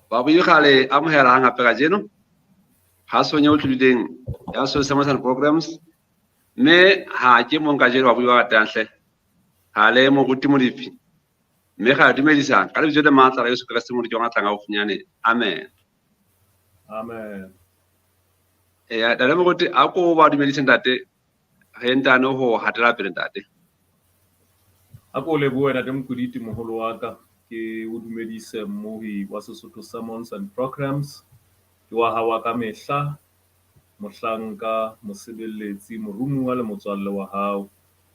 Ba bui gale amohela hanga pega jeno. Ha so nyo tlileng ya so Samuel programs. Me ha ke mo nka jeno ba bui ba tanhle. Ha le mo guti mo difi. Me ga dumedisa ka le bjo de matla Yesu Kriste mo di jonga tlanga o funyane. Amen. Amen. Ya dale mo guti a ko ba dumedisa ntate. Ge ntano ho hatela pele ntate. A ko lebohe ntate Mokuditi moholo wa ka ke o dumedise mmohi wa Sesotho Sermons and Programs ke wa hawa ka mehla mohlanka mosebelletsi morumuwa le motswalle wa hao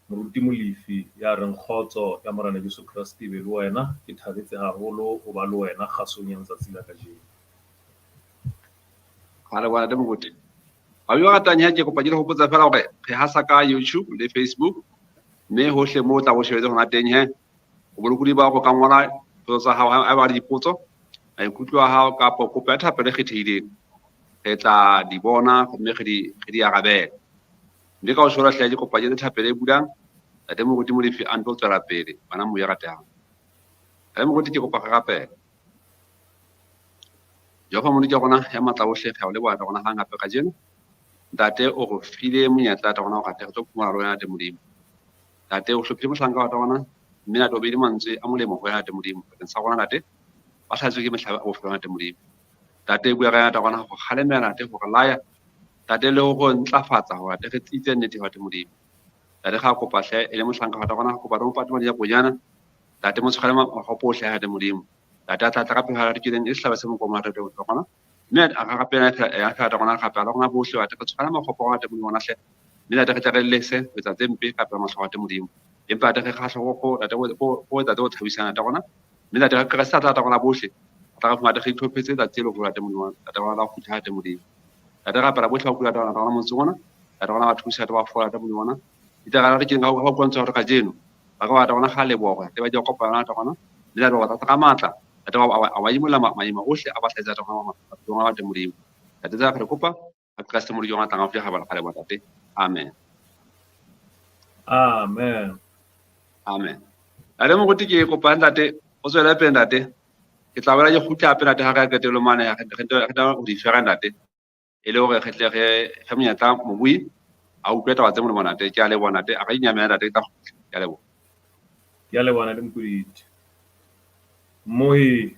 moruti Molefi ya reng kgotso ya morena Jesu Kriste be le wena ke thabetse haholo ho ba le wena kgasong ya letsatsi la kajeno. Hale wa ntate mo guti. Ba bui ba tanya ke kopa jelo hopotsa fela hore re hasa ka YouTube le Facebook. Me hohle mo tla bo shebetse hona teng he o bolokudi ba go ka ngola tsa hao a ba dipotso a ikutlwa hao ka po kopa thapele khethile e tla di bona mme ge di arabe mme ka o shora hle di kopa je thapele bulang a demo go timo difi anto tsara pele bana mo ya ratang a mo go ke kopa gape jo fa mo di gona ya matla o hle ga le bana gona hanga pe ka jeno ntate o go file monyetla ta gona go ka tlo phumala rona te modimo ntate o hlophile mohlanga wa tona mme na tobedi mantswe a molemo go ya te modimo ka sa gona ntate ba tlhatswe ke mehlaba o fela te modimo tate bua ga ya ta gona go khalemela te go laya tate le go ntlafatsa go ate ge tsitse nnete wa te modimo tate ga kopa hle ele mohlanga wa ta gona go ba ro patwa ya bonyana tate mo tshwala go pohle ya te modimo tate a tla ka phela re kileng e hlaba se mo komara te go gona mme a ga pela ya ta gona ga pela gona bohle wa te go tshwala magopo wa te modimo na hle mme tate ga lese go tsa tsempe ka pela matlho wa te modimo empa tate ge khatlho go tate go tate go thabisana ta gona mme tate ga sa ta gona bohle ta ga mata ge itlhophetse tsa tselo go tate modimo tate wa la go tla te modimo tate ga pela bohle go kula ta gona mo tsona tate gona ba thusa ta ba fola ta modimo na ita ga re ke ga go kontsa gore ka jeno ba ga ta gona ga le boga te ba di kopana ta gona le la ba ta ga matla tate wa wa imola maima ohle a ba tla ta gona wa te modimo tate za re kopa a Kriste mo di yona tanga fya ga ba le tate amen Amen. amen ale mo go ke kopa ntate o tswela pele ntate ke tla bela je khutla pele ntate ha ka ketelo mana ya ga o di fera ntate e le gore getle ge monyata mobui a utlweta wa tsemo le ntate ke a le bona ntate a ga inyamela ntate ta ke a le bona Ke a leboha ntate Mokuditi mmohi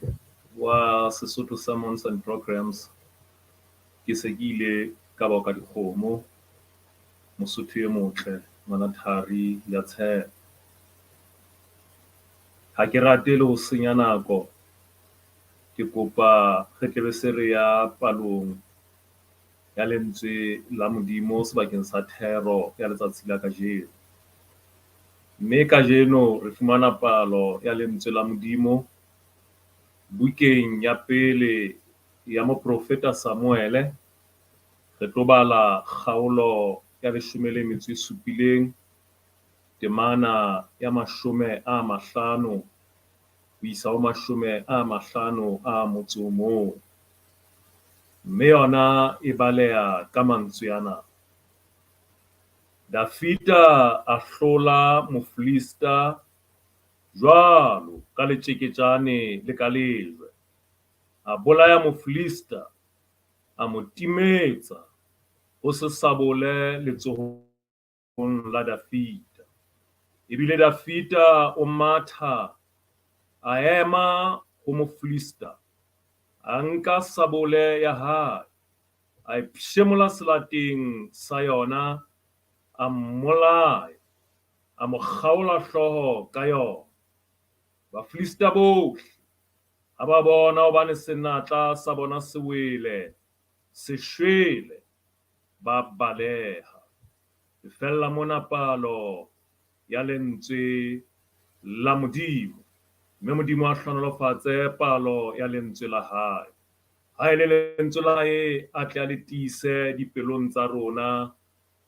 wa Sesotho Sermons and Programs ke se ke ile ka ba ka dikgomo Mosotho e motle ngwana thari ya tshepo ha ke rate le ho senya nako ke kopa re tlebe se re ya palong ya lentswe la modimo sebakeng sa thero ya letsatsi la kajeno mme kajeno re fumana palo ya lentswe la modimo bukeng ya pele ya moprofeta Samuele re tlo bala kgaolo ya 17 temana ya 50 ho isa ho 50 a motso moo mme yona e baleha ka mantswe ana Dafita a hlola Mofilista jwalo ka letjeketjane le ka lejwe a bolaya Mofilista a mo timetsa ho se sabole letsohong la Dafita ebile Dafita o matha a ema ho Mofilista a nka sabole ya hae a ipshemola selateng sa yona a mmolaya a mo kgaola hlooho ka yona Bafilista bohle ha ba bona hobane senatla sa bona se wele se shwele ba baleha e fella mona palo ya lentswe la modimo mme modimo a hlonolofatse palo ya lentswe la hae ha ile lentswe la hae a tle a le tiise dipelong tsa rona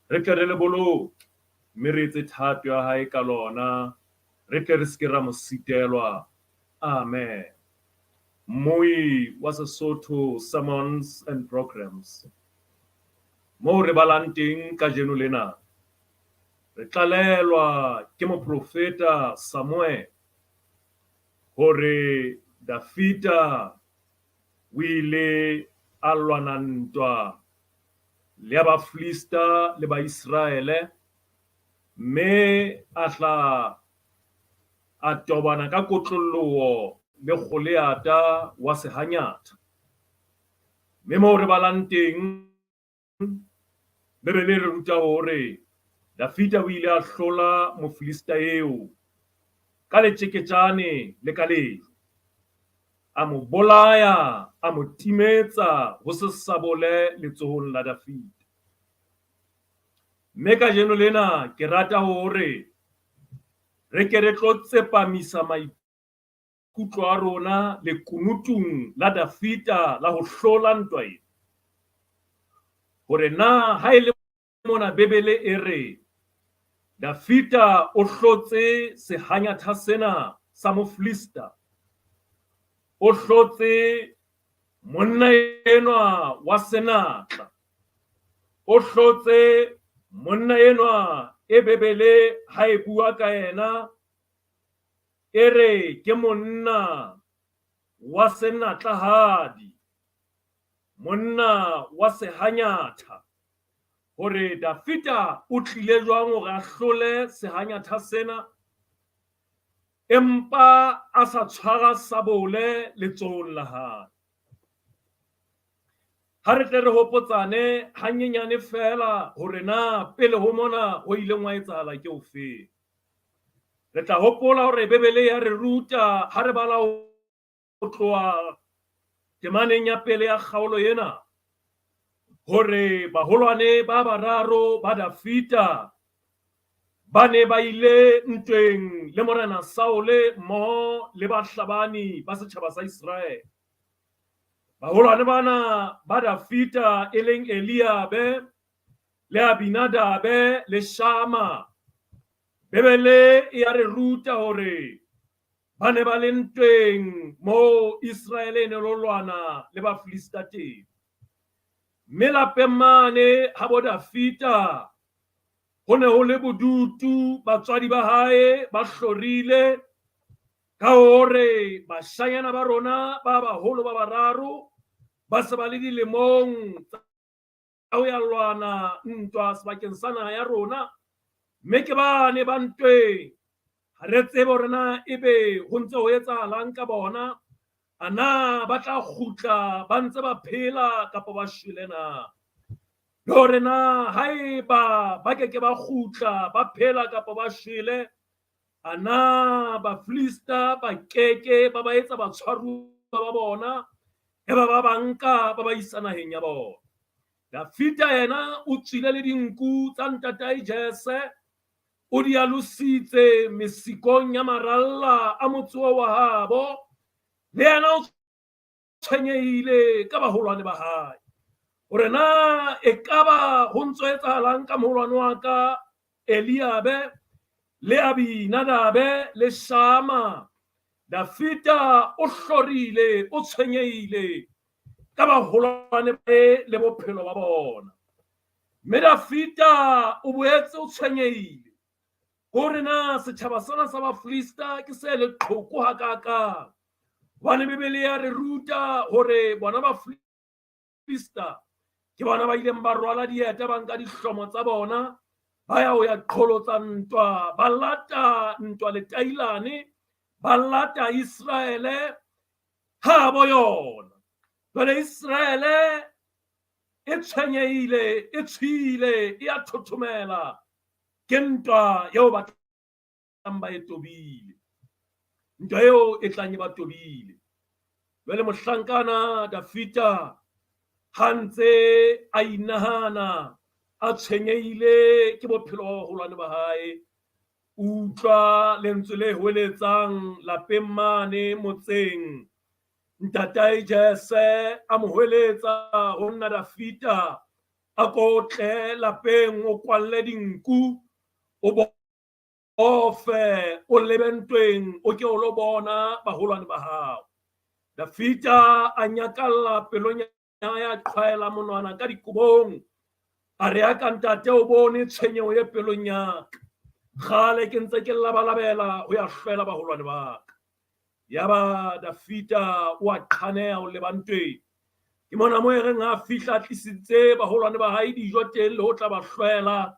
re tle re le boloke mme re etse thato ya hae ka lona re tle re se ra mo sitelwa amen Moi wa Sesotho Sermons and Programs mo re balang teng ka jeno lena re tlalelwa ke moprofeta Samuel hore Dafita o ile a lwana ntwa le ya Bafilista le Baisraele, mme a tla a tobana ka kotloloho le Goliata wa Sehanyatha. Mme moo re balang teng, Bebele re ruta hore Dafita o ile a hlola Mofilista eo ka letjeketjane le ka lejwe, a mo bolaya, a mo timetsa ho se sabole letsohong la Dafita. Mme kajeno lena ke rata hore re ke re tlo tsepamisa maikutlo a rona lekunutung la Dafita la ho hlola ntwa ena, hore na ha ele mona Bebele e re Dafita o hlotse sehanyatha sena sa Mofilista, o hlotse monna enwa wa senatla, o hlotse monna enwa e Bebele ha e bua ka ena e re ke monna wa senatlahadi, monna wa sehanyatha, hore Dafita o tlile jwang hore a hlole sehanyatha sena empa a sa tshwara sabole letsohong la hae. Ha re tle re hopotsane hanyenyane fela hore na pele ho mona ho ileng wa etsahala ke ofeng. Re tla hopola hore Bebele ya re ruta ha re bala ho tloha temaneng ya pele ya kgaolo ena hore baholwane ba bararo ba Dafita ba ne ba ile ntweng le morena Saole mmoho le bahlabani ba setjhaba sa Israele. Baholwane bana ba Dafita e leng Eliabe le Abinadabe le Shama, Bebele ya re ruta hore ba ne ba le ntweng mo Israele ne lo lwana le Bafilista teng. Mme lapeng mane ha bo Dafita ho ne ho le bodutu, batswadi ba hae ba hlorile ka hore bashanyana ba rona ba baholo ba bararo ba se ba le dilemong tsa ho ya lwana ntwa sebakeng sa naha ya rona, mme ke bane ba ntweng. Ha re tsebe hore na ebe ho ntse ho etsahalang ka bona, ana ba tla kgutla ba ntse ba phela kapa ba shwele na. Le hore na haeba ba ke ba kgutla ba phela kapa ba shwele, ana Bafilista ba keke ba ba etsa batshwaruwa ba bona e ba banka ba ba isa naheng ya bona. Dafita yena o tswile le dinku tsa ntatae Jese, o di alusitse mesikong ya maralla a motse wa habo, le yena o tshwenyehile ka baholwane ba hae hore na e kaba ho ntso etsahalang ka moholwane wa ka Eliabe le Abinadabe le Shama. Dafita o hlorile, o tshwenyehile ka baholwane le bophelo ba bona. Mme Dafita o boetse o tshwenyehile hore na setjhaba sena sa Bafilista ke se leqhoko hakaka. Hobane Bebele ya re ruta hore bona Bafilista ke bona ba ileng ba rwala dieta ba nka dihlomo tsa bona ba ya ho ya qholotsa ntwa, ba lata ntwa le Tailane, ba lata Israele habo yona. Jwale Israele e tshwenyehile, e tshwile, e a thothomela ke ntwa eo ba tlang ba e tobile, ntwa eo e tlang e ba tobile. Jwale mohlankana Dafita ha ntse a inahana, a tshwenyehile ke bophelo ba baholwane ba hae, utlwa lentswe le hweletsang lapeng mane motseng. Ntatae Jese a mo hweletsa ho nna Dafita a ko tle lapeng, o kwalle dinku, o bofe, o lebe ntweng, o ke o lo bona baholwane ba hao. Dafita a nyakalla pelong ya qhwaela monwana ka dikobong, a re ya ka ntate o bone tshwenyeho ye pelong ya ka, kgale ke ntse ke labalabela ho ya hlwela baholwane ba ka. yaba Dafita o a qhanea o lebantweng. Ke mona mo e reng a fihla a tlisitse baholwane ba hae dijo teng le ho tla ba hlwela.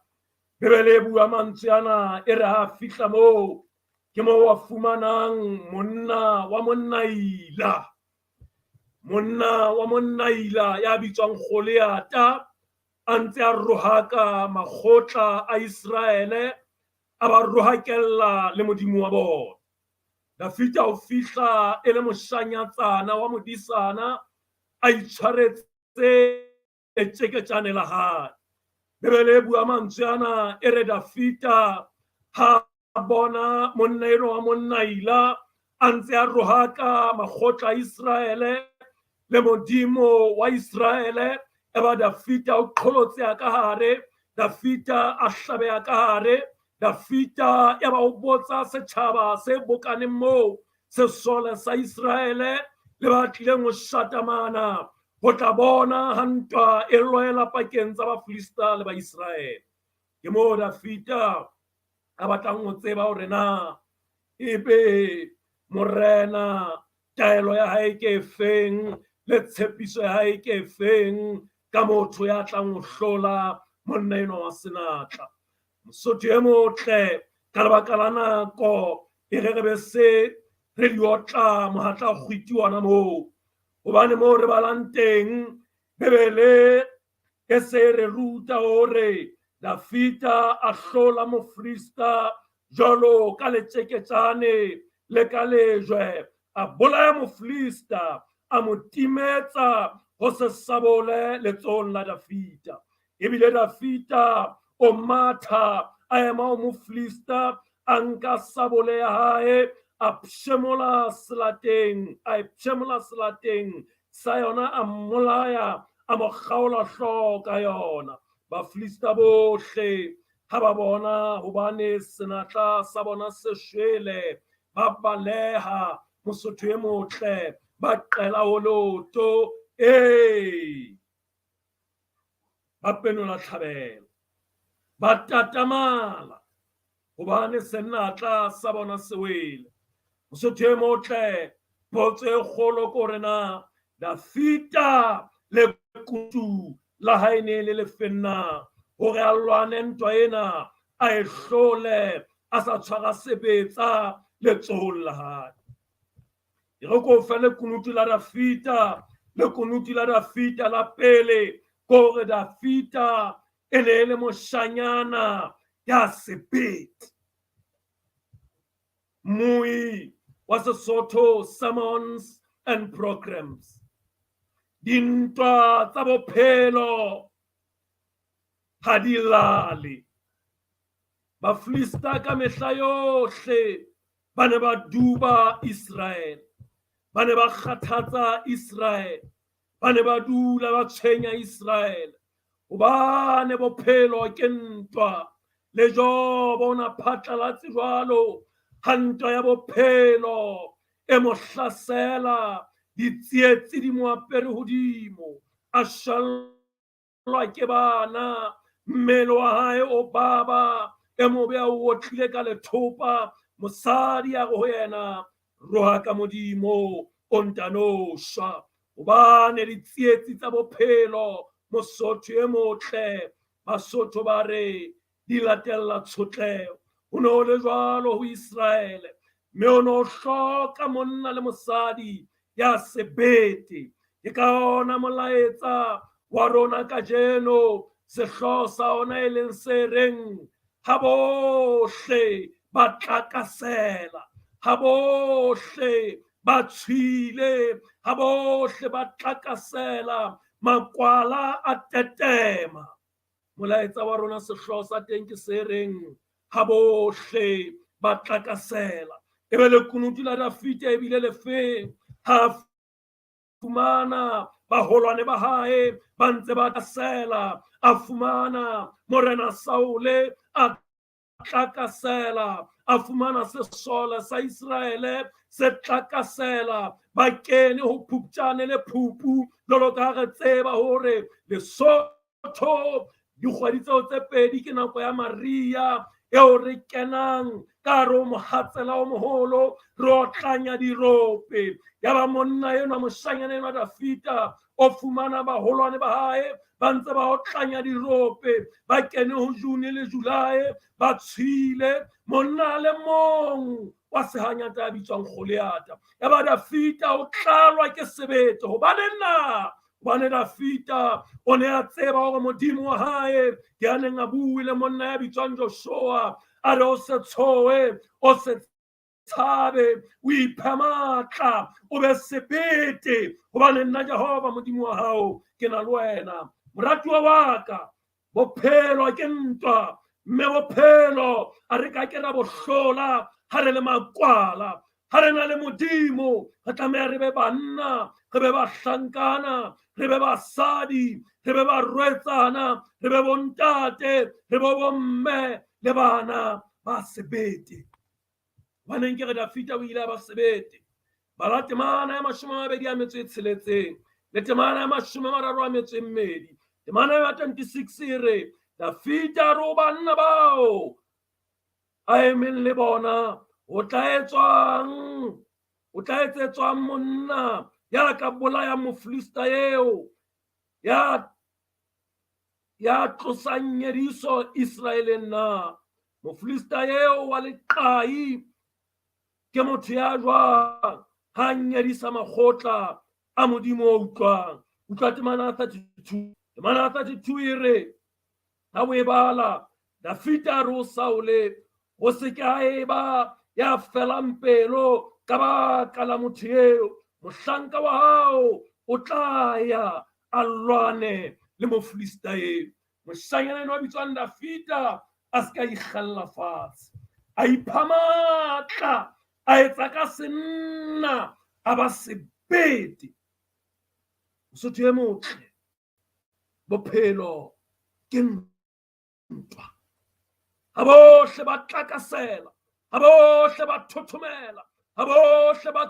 Bebele e bua mantswe ana e re ha fihla moo ke moo a fumanang monna wa monnaila. Monna wa monnaila ya bitswang Goliata a ntse a rohaka makgotla a Israele, a ba rohakella le modimo wa bona. Dafita o fihla e le moshanyatsana wa modisana a itshwaretse letjeketjane la hae. Bebele e bua mantswe ana e re Dafita ha bona monna enwa wa monnaila a ntse a rohaka makgotla a Israele le modimo wa Israele, eba Dafita o qholotseha ka hare, Dafita a hlabeha ka hare, Dafita eba o botsa setjhaba se bokaneng moo sesole sa Israele le ba tlileng ho shatamana ho tla bona ha ntwa e loela pakeng tsa Bafilista le Baisraele. Ke moo Dafita a batlang ho tseba hore na ebe morena taelo ya hae ke efeng le tshepiso ya hae ke efeng ka motho ya tlang ho hlola monna enwa wa senatla. Mosotho e motle ka lebaka la nako e re be se re di otla mohatla o kgwitiwana moo, hobane moo re balang teng Bebele e se re ruta hore Dafita a hlola Mofilista jwalo ka letjeketjane le ka lejwe, a bolaya Mofilista, a mo timetsa ho se sabole letsohong la Dafita. Ebile Dafita o matha a ema ho Mofilista, a nka sabole ya hae a pshemola selateng sa yona, a mmolaya, a mo kgaola hlooho ka yona. Bafilista bohle ha ba bona hobane senatla sa bona se shwele, ba baleha. Mosotho e motle ba qela ho loto, ba penola tlhabelo, ba tatamala hobane senatla sa bona se wele. Mosotho e motle potso e kgolo ke hore na Dafita le kutu la hae ne le lefenna hore a lwane ntwa ena, a e hlole a sa tshwara sebetsa letsohong la hae. E re ko fa lekunutu la Dafita, lekunutu la Dafita la pele ke hore Dafita e ne le moshanyana ya sebete. Mui wa Sesotho sermons and programs. Dintwa tsa bophelo ha di lale. Bafilista ka mehla yohle ba ne ba duba Israel, ba ne ba kgathatsa Israel, ba ne ba dula ba tshwenya Israel, hobane bophelo ke ntwa. Le jo bona phatlalatse jwalo ha ntwa ya bophelo e mo hlasela, ditsietsi di mo apere hodimo, a shallwa ke bana, mmele wa hae o baba, e mo beha o otlile ka lethopa. Mosadi a re ho yena, roha ka modimo o ntano shwa, hobane ditsietsi tsa bophelo. Mosotho e motle, Basotho ba re di latella tshotleho. Ho ne ho le jwalo ho Israele, mme o no hloka monna le mosadi ya sebete. Ke ka ona molaetsa wa rona kajeno, sehlooho sa ona e leng se reng ha bohle ba tlakasela, ha bohle ba tshwile, ha bohle ba tlakasela, makwala a tetema. Molaetsa wa rona sehlooho sa teng ke se reng ha bohle ba tlakasela. Ebe lekunutu la Dafita e bile le feng ha fumana baholwane ba hae ba ntse ba tlakasela, a fumana morena Saule a tlakasela, a fumana sesole sa Israele se tlakasela, ba kene ho Phupjane le Phupu, jwalo ka re tseba hore Lesotho dikgwedi tseo tse pedi ke nako ya Maria, eo re kenang ka ro mohatsela o moholo re otlanya dirope ya ba monna enwa moshanyana enwa Dafita o fumana baholwane ba hae ba ntse ba otlanya dirope ba kene ho June le July ba tshile monna le mong wa sehanyata ya bitswang Goliata ya ba Dafita o tlalwa ke sebete hobane Dafita o ne a tseba hore modimo wa hae ke a neng a bue le monna ya bitswang Joshua a re o se tshowe o se tshabe o iphe matla o be sebete hobane nna Jehova modimo wa hao ke na le wena. Moratuwa wa ka bophelo ke ntwa mme bophelo a re ka ke ra bohlola ha re le makwala ha re na le modimo re tlameha re be banna re be bahlankana re be basadi re be barwetsana re be bontate re be bomme le bana ba sebete. Baneng ke re Dafita o ile ba sebete bala temana ya 26 le temana ya 32 temana ya 26 re Dafita ro banna bao a emeng le bona o tla etsetswang monna ya ka bolaya Mofilista eo ya tlosang nyediso Israeleng na. Mofilista eo wa leqai ke motho ya jwang ha nyedisa makgotla a modimo o utlwang. Utlwa temana 32 temana 32 e re ha o e bala Dafita re o Saole o se ke a eba ya felang pelo ka baka la motho eo mohlanka wa hao o tla ya a lwane le Mofilista eo. Moshanyana enwa bitswang Dafita a se ka ikgella fatshe a ipha matla a etsa ka senna a ba sebete. Mosotho e motle bophelo ke ntwa ha bohle ba tlakasela ha bohle ba thothomela ha bohle ba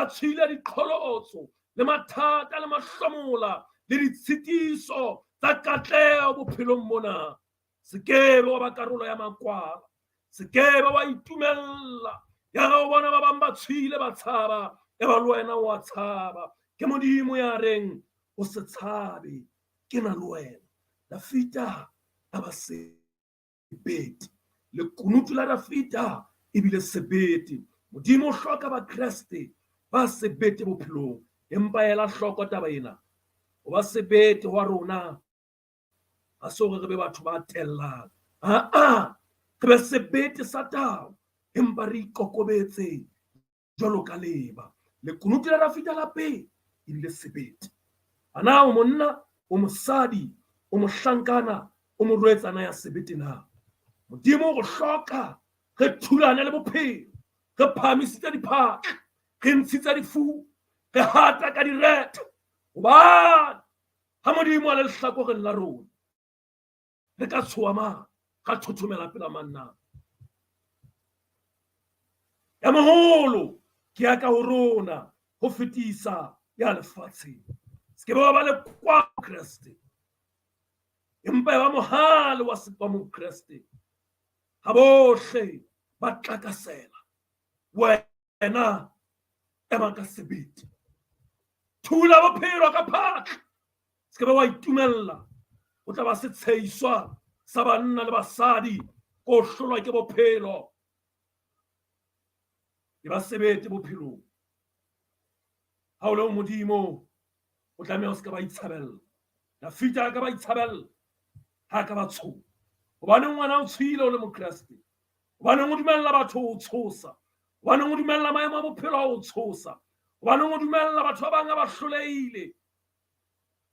tshile diqholotso le mathata le mahlomola le ditshitiso tsa katleho bophelong mona. Se ke be wa ba karolo ya makwala se ke be wa itumella ya ga o bona ba bang ba tshile ba tshaba e ba le wena wa tshaba ke modimo ya reng o se tshabe ke na le wena. Dafita a ba sebete lekunutu la Dafita ebile sebete. Modimo o hloka ba Kreste ba sebete bophelong empa ela hloko taba ena o ba sebete wa rona a so re be batho ba tellang re be sebete sa tao empa re ikokobetse jwalo ka leba. Lekunutu la Dafita la pele ebile sebete. Ana o monna o mosadi o mohlankana o morwetsana ya sebete na. Modimo go hloka re thulane le bophelo re phamisitse diphatla re ntshitse difu re hata ka direte hobane ha modimo a le lehlakoreng la rona re ka tshoha mang ka thothomela pela manna ya moholo ke ya ka ho rona ho fetisa ya lefatsheng. Se ke ba le kwa Kreste empa ba mohale wa sepa mo Kreste ha bohle ba tlakasela wena ema ka sebete thula bophelo ka phatla se ke ba wa itumella o tla ba se tsheiswa sa banna le basadi ko hlolwa ke bophelo e ba sebete bophelong. Ha o le modimo o tlameha o se ka ba itshabella. Dafita ka ba itshabella ha ka ba tshoha hobane ngwana o tshile o le mokreste hobane o dumella batho ho tshosa hobane o dumella maemo a bophelo ho tshosa hobane o dumella batho ba bang ba hlolehile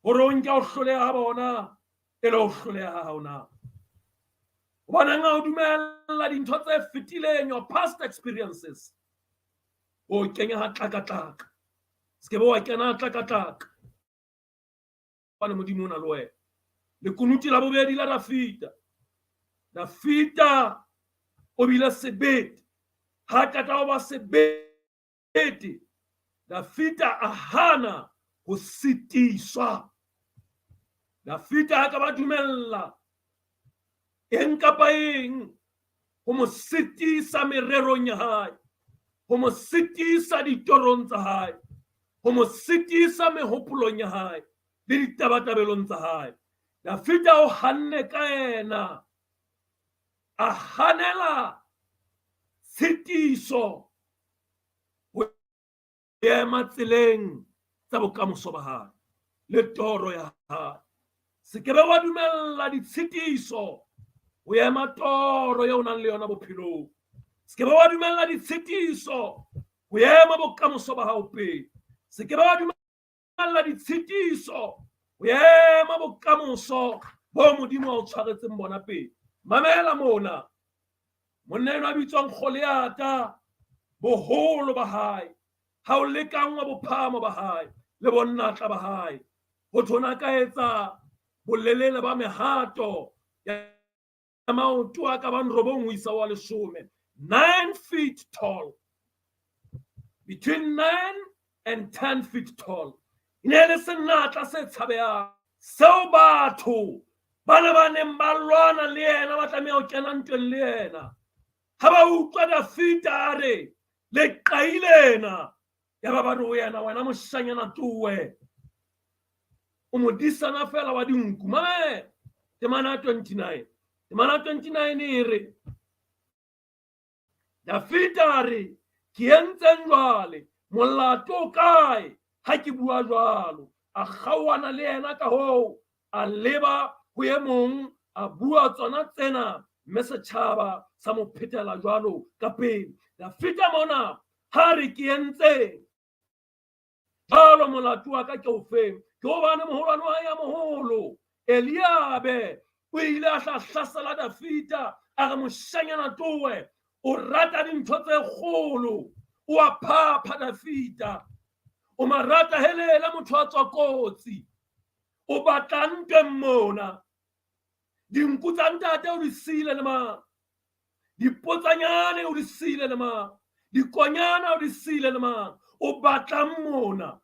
hore o nke o hloleha ha bona e le ho hloleha ha hona hobane nga o dumella dintho tse fetileng your past experiences o kenya ha tlaka se ke be wa kena tlaka bana modimo na le wena. Lekunutu la bobedi la Dafita o bile sebete ha tata o ba sebete Dafita a hana ho sitiswa. Dafita ha ka ba dumella eng kapa eng ho mo sitisa mererong ya hae, ho mo sitisa ditorong tsa hae, ho mo sitisa mehopolong ya hae le ditabatabelong tsa hae. Dafita o hanne ka ena, a hanela tshitiso ho ema tseleng tsa bokamoso ba hae le toro ya hae. Se ke be wa dumella ditshitiso ho ema toro eo nang le yona bophelong. Se ke be wa dumella ditshitiso ho ema bokamoso ba hao pele. Se ke be wa dumella ditshitiso ho ema bokamoso bo Modimo a o tshwaretseng bona pele. Mamela mona, monna enwa a bitswang Goliata, boholo ba hae ha o lekangwa bophamo ba hae le bonnatla ba hae, ho thona ka etsa bolelele ba mehato ya maoto a ka bang 9 ho isa wa 10, 9 feet tall, between 9 and 10 feet tall. E ne le senatla se tshabehang seo batho ba ne ba neng ba lwana le yena, ba tlameha ho kena ntweng le yena. Ha ba utlwa Dafita a re le qailena, ya ba ba re ho yena, wena moshanyana tuwe, o modisana fela wa dinku. Mamela Temana 29, Temana 29 e re Dafita a re, ke entseng jwale, molato o kae ha ke bua jwalo? A kgaohana le yena ka hoo, a leba ho e mong, a bua tsona tsena, mme setjhaba sa mo phethela jwalo ka pele. Dafita mona ha re ke entseng jwalo, molato wa ka ke o feng? Ke hobane moholwane wa hae ya moholo Eliabe o ile a hlasela Dafita, a re moshanyana towe, o rata dintho tse kgolo, o a phapha Dafita, o marata helela motho a tswa kotsi, o batla ntweng mona. Dinku tsa ntate o di siile le mang? Dipotsanyane o di siile le mang? Dikonyana o di siile le mang? O batlang mona?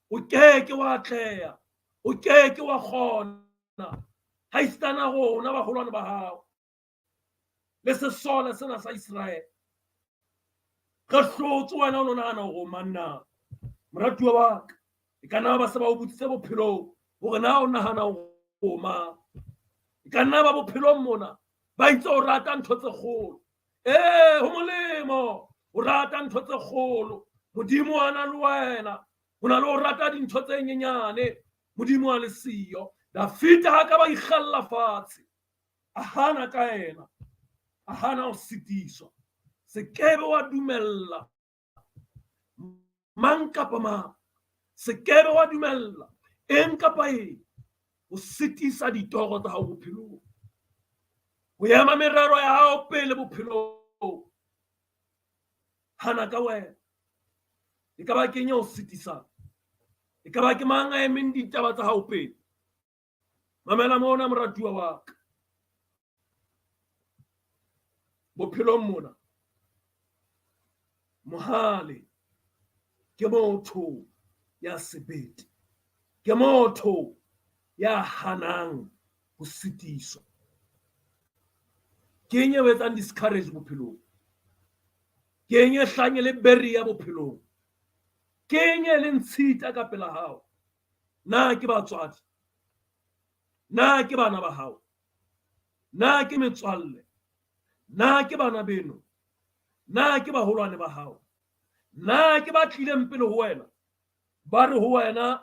O keke wa atleha, o keke wa kgona, ha isitana rona baholwane ba hao le sesole sena sa Israel. Re hlotse wena o no nahana hore o mang na? Moratuwa wa ka, e ka nna ba se ba o botsitse bophelong hore na o nahana hore o mang. E ka nna ba bophelong mona ba itse o rata ntho tse kgolo. Ho molemo o rata ntho tse kgolo. Modimo a na le wena, o na le ho rata dintho tse nyenyane, Modimo a le siyo. Dafita ha ka ba ikgella fatshe, a hana ka ena, a hana ho sitiswa. Se kebe wa dumella mang kapa mang, se kebe wa dumella eng kapa eng o sitisa ditoro tsa hao bophelong, ho ema merero ya hao pele bophelong. Hana ka wena, e ka ba kenya o sitisang, e ka ba ke mang a emeng ditaba tsa hao pele? Mamela mona moratuwa wa ka, bophelong mona mohale ke motho ya sebete, ke motho ya hanang ho sitiswa, ke eng e etsang discourage bophelong, ke eng e hlanye le barrier bophelong, ke eng e leng tshita ka pela hao? Na ke batswadi? Na ke bana ba hao? Na ke metswalle? Na ke bana beno? Na ke baholwane ba hao? Na ke ba tlileng pele ho wena, ba re ho wena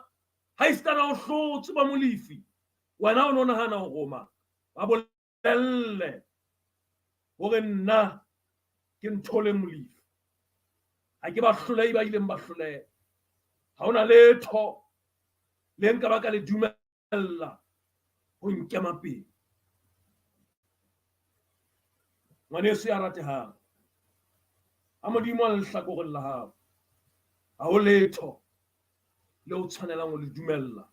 ha isitana o hlotse ba molifi, wena o no nahana ho roma, ba bolelle hore nna ke nthole molifi, ha ke ba hlolehi ba ileng ba hloleha, ha ona letho le nka ba ka le dumella ho nkema pele. Ngwaneso ya ratehang, ha Modimo a le hlakoreng la hao, ha ho letho le o tshwanelang ho le dumella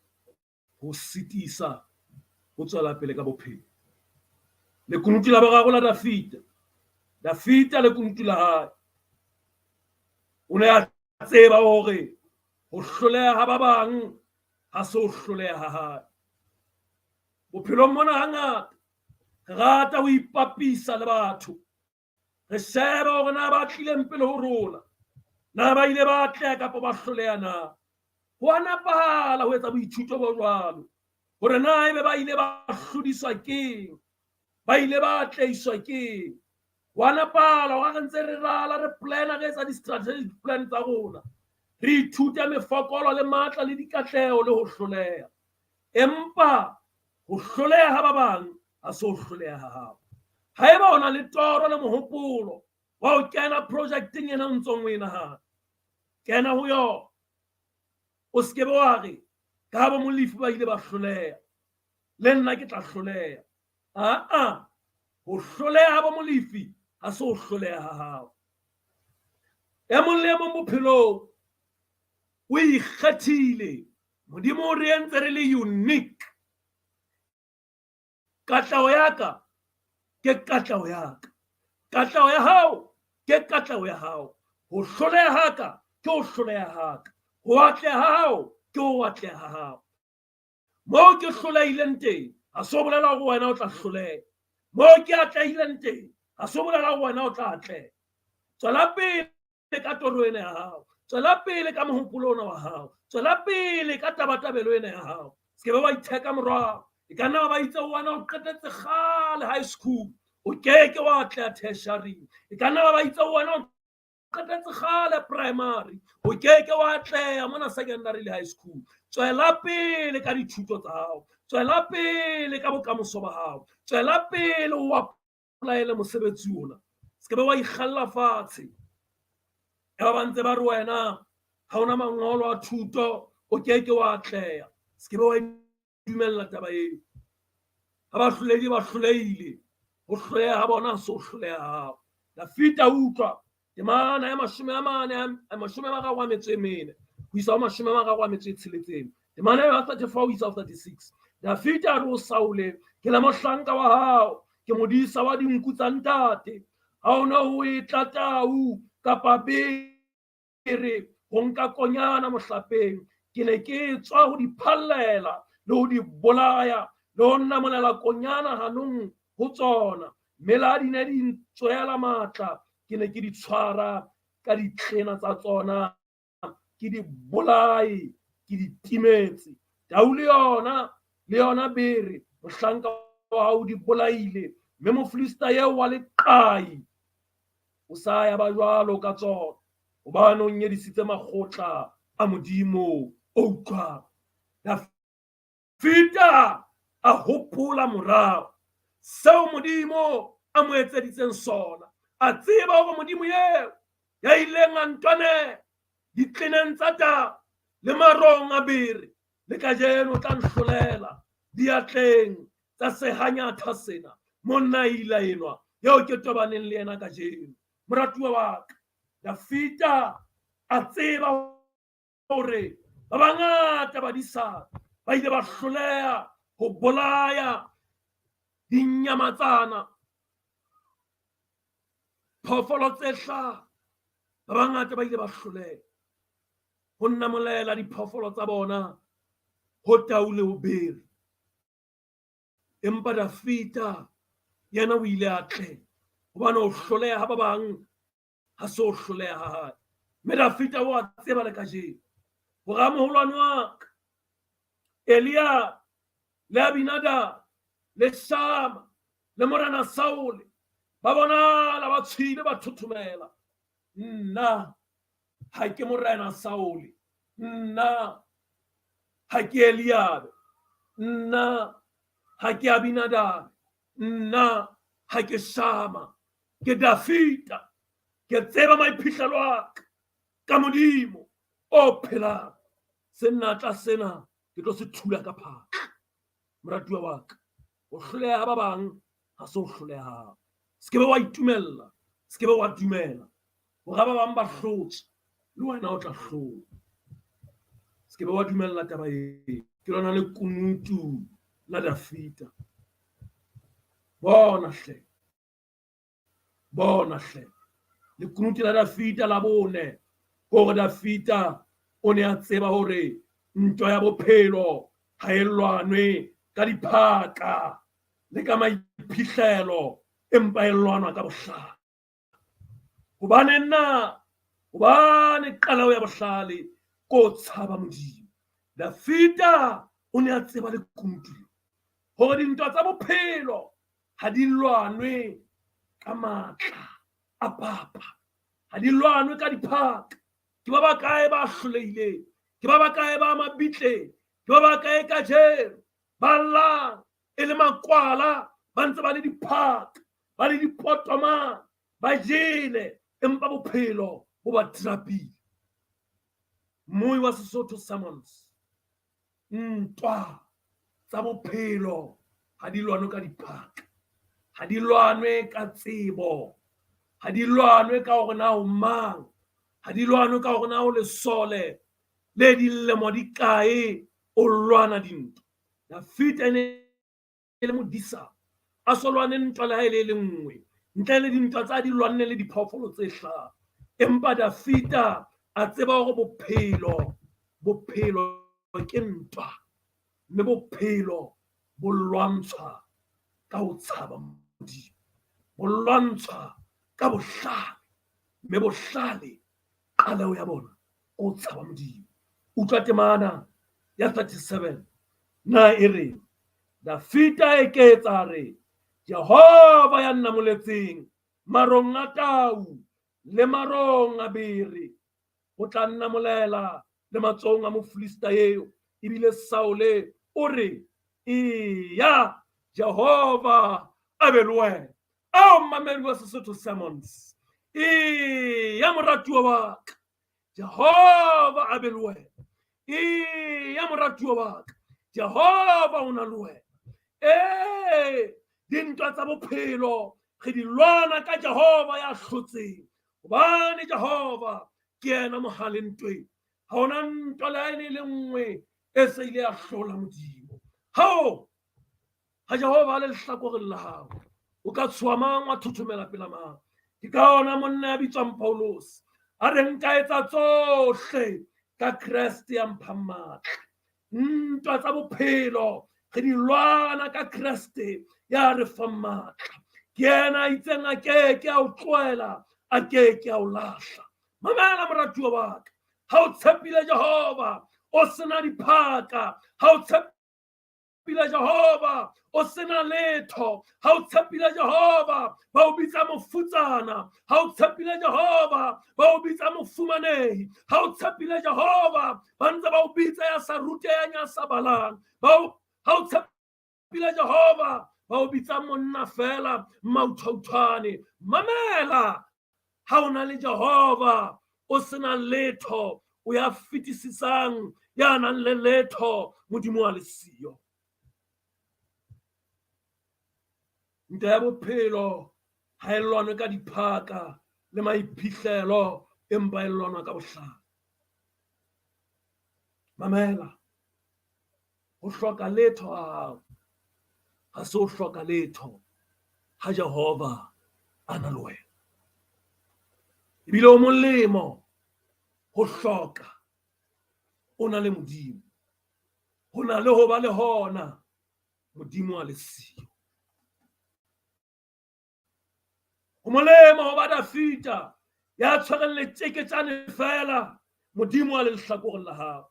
ho sitisa ho tswela pele ka bophelo. Lekunutu la boraro la Dafita lekunutu la hae, o ne a tseba hore ho hloleha ha ba bang ha se ho hloleha ha hae. bophelong mona hangata re rata ho ipapisa le batho, re sheba hore na ba tlileng pele ho rona, na ba ile ba atleha kapa ba hloleha na. Ho a nepahala ho etsa boithuto bo jwalo, hore na ebe ba ile ba hlodiswa keng, ba ile ba atlehiswa keng. Ho a nepahala hore re ntse re rala, re plana, re etsa di-strategic plan tsa rona, re ithute mefokolo le matla le dikatleho le ho hloleha. Empa ho hloleha ha ba bang ha se ho hloleha ha hao. Haeba o na le toro le mohopolo wa ho kena projecteng ena o ntsong o e nahana, kena ho yona. O se ke be wa re ka ha bo Molefi ba ile ba hloleha, le nna ke tla hloleha. Ho hloleha ha bo Molefi ha se ho hloleha ha hao. E mong le e mong bophelong o ikgethile. Modimo o re entse re le unique. Katleho ya ka ke katleho ya ka, katleho ya hao ke katleho ya hao. Ho hloleha ha ka ke ho hloleha ha ka, ho atleha ha hao ke ho atleha ha hao. Moo ke hlolehileng teng ha se ho bolela hore wena o tla hloleha. Moo ke atlehileng teng ha se ho bolela hore wena o tla atleha. Tswela pele ka toro ena ya hao, tswela pele ka mohopolo ona wa hao, tswela pele ka tabatabelo ena ya hao. Se ke be wa itheka morao. E ka nna ba itse wena o qetetse kgale high school, o keke wa atleha tertiary. E ka nna ba itse wena o qetetse kgale primary, o keke wa atleha mona secondary le high school. Tswela pele ka dithuto tsa hao, tswela pele ka bokamoso ba hao, tswela pele o apply-ele mosebetsi ona. Se ke be wa ikgalla fatshe ba bantse ba re wena ha ona mangolo a thuto o keke wa atleha. Se ke be wa dumella taba eo. Ha ba hloledi ba hlolehile, ho hloleha ha bona se ho hloleha hao. Dafita utlwa temana ya 34 ho isa ho 36, temana ya 34 ho isa ho 36. Dafita re o Saule, ke la mohlanka wa hao, ke modisa wa dinku tsa ntate. Ha ona ho e tlatau kapa bere ho nka konyana mohlapeng, ke ne ke tswa ho di phallela le ho di bolaya, le ho namolela konyana hanong ho tsona. Mela di ne di ntswela matla, ke ne ke di tshwara ka ditlhena tsa tsona, ke di bolaye, ke di timetse. Tau le yona bere mohlanka wa hao di bolaile, mme Mofilista eo wa leqai o sa ya ba jwalo ka tsona, hobane o nyedisitse makgotla a Modimo o utlwang. Dafita a hopola morao seo Modimo a mo etseditseng sona. A tseba hore Modimo eo ya ileng a ntwanela ditleneng tsa taba le marong a bere, le kajeno o tla nhlolela diatleng tsa sehanyatha sena. Monna ila enwa eo ke tobaneng le yena kajeno. Moratuwa wa ka, Dafita a tseba hore ba bangata ba disana ba ile ba hloleha ho bolaya dinyamatsana, phoofolo tse hlaha. Ba bangata ba ile ba hloleha ho namolela diphoofolo tsa bona ho tau le ho bere. Empa Dafita yena o ile a atleha, hobane ho hloleha ha ba bang ha se ho hloleha ha hae. Mme Dafita o a tseba le kajeno hore moholwane wa ka Eliab le Abinadab le Shama le morena Saule ba bonala ba tshwile ba thothomela. Nna ha ke morena Saule, nna ha ke Eliab, nna ha ke Abinadab, nna ha ke Shama, ke Dafita. Ke tseba maiphihlelo a ka Modimo o phelang. Senatla sena ke tlo se thula ka phaka. Moratuwa wa ka, ho hloleha ba bang ha se ho hloleha hao. Se ke be wa itumella, se ke be wa dumela hore ba bang ba hlotse, le wena o tla hlola. Se ke be wa dumella taba eo. Ke lona le kunutu la Dafita. Bona hle, bona hle, le kunutu la Dafita la bone hore Dafita o ne a tseba hore ntwa ya bophelo ha e lwanwe ka diphaka le ka maiphihlelo empa e lwanwa ka bohlale. Hobane qalao ya bohlale ko tshaba Modimo. Dafita o ne a tseba le kutu hore dintwa tsa bophelo ha di lwanwe ka matla a papa, ha di lwanwe ka diphaka. Ke ba bakae ba hlolehileng, ke ba bakae ba mabitleng, ke ba bakae ka jeno ba llang e le makwala ba ntse ba le diphaka, ba le dipotomane, ba jele empa bophelo bo ba trapile. Moi wa Sesotho summons ntwa tsa bophelo ha di lwanwe ka diphaka, ha di lwanwe ka tsebo, ha di lwanwe ka hore na o mang, ha di lwanwe ka hore na o lesole le dilemo di kae o lwana dintwa. Dafita ene le modisa a so lwane ntwa le ha ele nngwe ntle le dintwa tsa di lwanne le diphoofolo tse hlano. Empa Dafita a tseba hore bophelo ke ntwa, mme bophelo bo lwantshwa ka ho tshaba Modimo, bo lwantshwa ka bohlale, mme bohlale qalao ya bona o tshaba Modimo. Utlwa temana ya 37 na e re, Dafita e ketsa re, Jehova ya nnamoletseng marong a tau le marong a bere, o tla nnamolela le matsohong a Mofilista eo. Ebile Saole o re, eya Jehova a be le wena. Ao mmamedi wa Sesotho Sermons, eya moratuwa wa ka, Jehova a be le wena. Eya moratuwa wa ka, Jehova o na le wena. Dintwa tsa bophelo re di lwana ka Jehova ya hlotseng, hobane Jehova ke yena mohalentwe. Ha ona ntwa le ha e le nngwe e se ile ya hlola Modimo. Ha Jehova a le lehlakoreng la hao, o ka tshoha mang wa thothomela pela mang? Ke ka ona monna ya bitswang Paulos a re nka etsa tsohle ka Kreste ya mphang matla. Ntwa tsa bophelo re di lwana ka Kreste ya re fang matla. Ke yena a itseng a keke a o tlohela, a keke a o lahla. Mamela moratuwa wa ka, ha o tshepile Jehova o sena diphaka, ha o tshepile Jehova o sena letho, ha o tshepile Jehova ba o bitsa mofutsana, ha o tshepile Jehova ba o bitsa mofumanehi, ha o tshepile Jehova ba ntse ba o bitsa ya sa rutehang ya sa balang, ha o tshepile Jehova ba o bitsa monna fela mauthautwane. Mamela, ha o na le Jehova o sena letho, o ya fetisisang ya nang le letho Modimo wa le siyo. Ntwa ya bophelo ha e lwanwe ka diphaka le maiphihlelo, empa e lwanwa ka bohlale. Mamela, ho hloka letho hao ha se o hloka letho ha Jehova a na le wena. Ebile o molemo ho hloka o na le Modimo, ho na le ho ba le hona Modimo a le siyo. Ho molemo ho ba Dafita ya tshwereng letjeketsane fela, Modimo a le lehlakoreng la hao.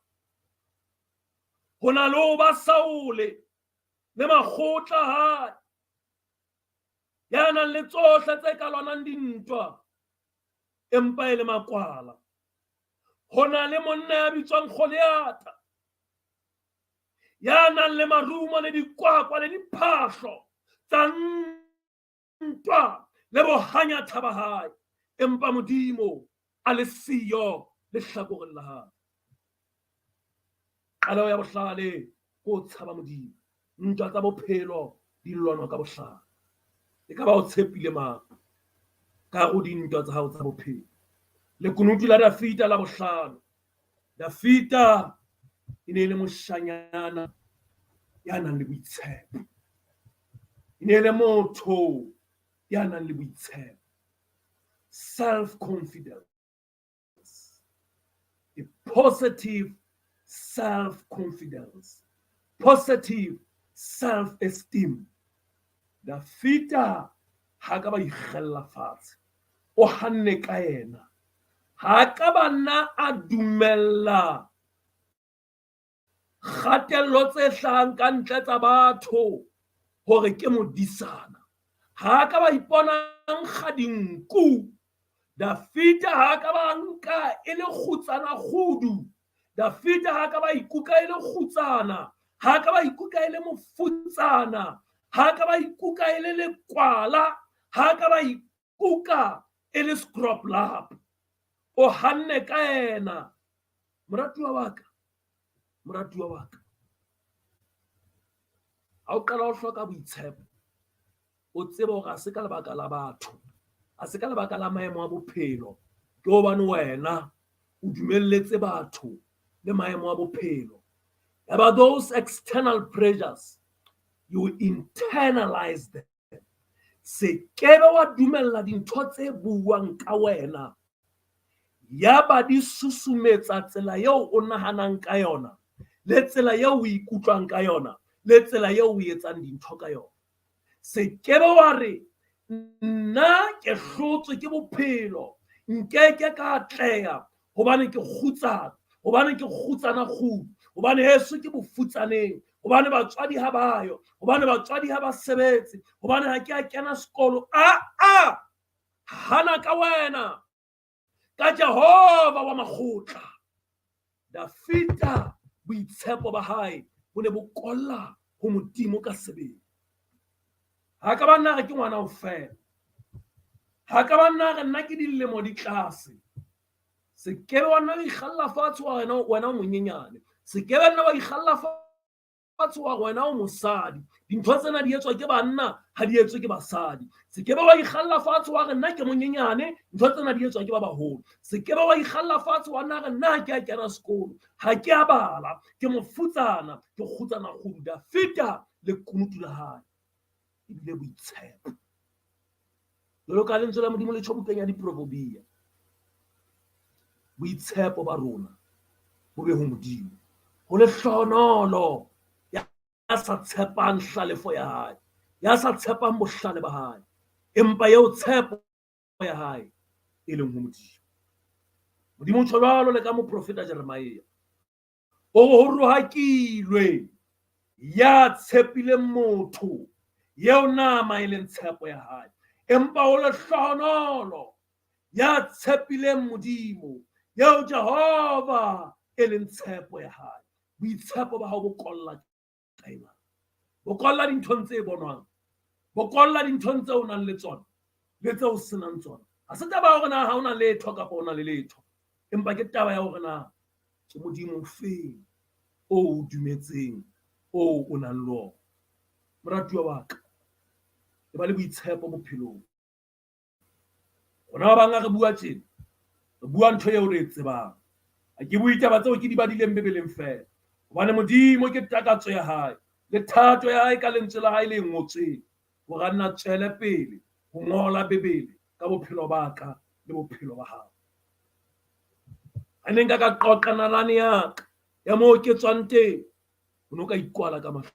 Ho na le ho ba Saole le makgotla hae, ya nang le tsohle tse ka lwanang dintwa empa e le makwala. Ho na le monna ya bitswang Goliata, ya nang le marumo le dikwakwa le diphahlo tsa ntwa le bohanyatha ba hae, empa Modimo a le siyo lehlakoreng la hae. Qalao ya bohlale ko tshaba Modimo. Ntwa tsa bophelo di lwanwa ka bohlale. E ka ba o tshepile mang ka go dintwa tsa hao tsa bophelo? Lekunutu la Dafita la bohlano. Dafita e ne le moshanyana ya nang le boitshepo, e ne le motho ya nang le boitshepo, self-confidence, a positive self-confidence, positive self-esteem. Dafita ha ka ba ikgella fatshe o hanne ka yena, ha ka ba nna a dumella kgatello tse hlahang ka ntle tsa batho hore ke modisana, ha ka ba ipona nkga dinku. Dafita ha ka ba nka e le kgutsana kgudu, Dafita ha ka ba ikuka e le kgutsana, ha ka ba ikuka e le mofutsana, ha ka ba ikuka e le lekwala, ha ka ba ikuka e le scroblap. O hanne ka yena. Moratuwa wa ka, ha o qala o hloka boitshepo, o tsebe hore ha se ka lebaka la batho, ha se ka lebaka la maemo a bophelo, ke hobane wena o dumelletse batho le maemo a bophelo. About those external pressures, you internalize them. Se kebe wa dumella dintho tse buang ka wena, ya ba di susumetsa tsela eo o nahanang ka yona, le tsela eo o ikutlwang ka yona, le tsela eo o etsang dintho ka yona. Se kebe wa re nna ke hlotswe ke bophelo, nkeke ka atleha hobane ke kgutsana, hobane ke kgutsana kgudu, hobane heso ke bofutsaneng, hobane batswadi ha bayo, hobane batswadi ha ba sebetse, hobane ha ke a kena sekolo. Hana ka wena, ka Jehova wa makgotla. Dafita boitshepo ba hae bo ne bo kolla ho Modimo ka sebele. Ha ka ba nna re ke ngwana ho fela, ha ka ba nna re nna ke dilemo di tlase. Se kebe wa nna o ikgalla fatshe wa wena o monyenyane, se kebe nna wa ikgalla fatshe wa wena o mosadi. Dintho tsena di etswa ke banna, ha di etswe ke basadi. Se kebe wa ikgalla fatshe wa re nna ke monyenyane, ntho tsena di etswa ke ba baholo. Se kebe wa ikgalla fatshe wa nna re nna ke a kena sekolo, ha ke a bala, ke mofutsana, ke kgutsana kgudu. Dafita le kunutu la hae ebile boitshepo. Jwalo ka lentswe la Modimo le tjho bukeng ya Diprobobia, boitshepo ba rona bo be ho Modimo, ho le hlonolo ya sa tshepang hlalefo ya hae, ya sa tshepang bohlale ba hae, empa eo tshepo ya hae e leng ho Modimo. Modimo o tjho jwalo le ka moprofeta Jeremiah, o ho rohakilwe ya tshepileng motho yeo nama e leng tshepo ya hae, empa o le hlonolo ya tshepileng Modimo, yeo Jehova e leng tshepo ya hae. Boitshepo ba hao bo kolla kaena, bo kolla dinthong tse bonwang, bo kolla dinthong tse o nang le tsona le tse o senang tsona. Ha se taba ya hore na ha o na letho kapa o na le letho, empa ke taba ya hore na ke Modimo feng o dumetseng, o o nang le ona. Moratuwa wa ka, e ba le boitshepo bophelong. Rona ba bang re bua tjena, re bua ntho eo re e tsebang. Ha ke bue taba tseo ke di badileng bebeleng fela, hobane Modimo ke takatso ya hae le thato ya hae ka lentswe la hae le ngotsweng, hore a nna tswele pele ho ngola bebele ka bophelo ba ka le bophelo ba hao. Ha ne nka ka qoqa nalane ya ka ya moo ke tswang teng, o no ka ikwala ka mahlo.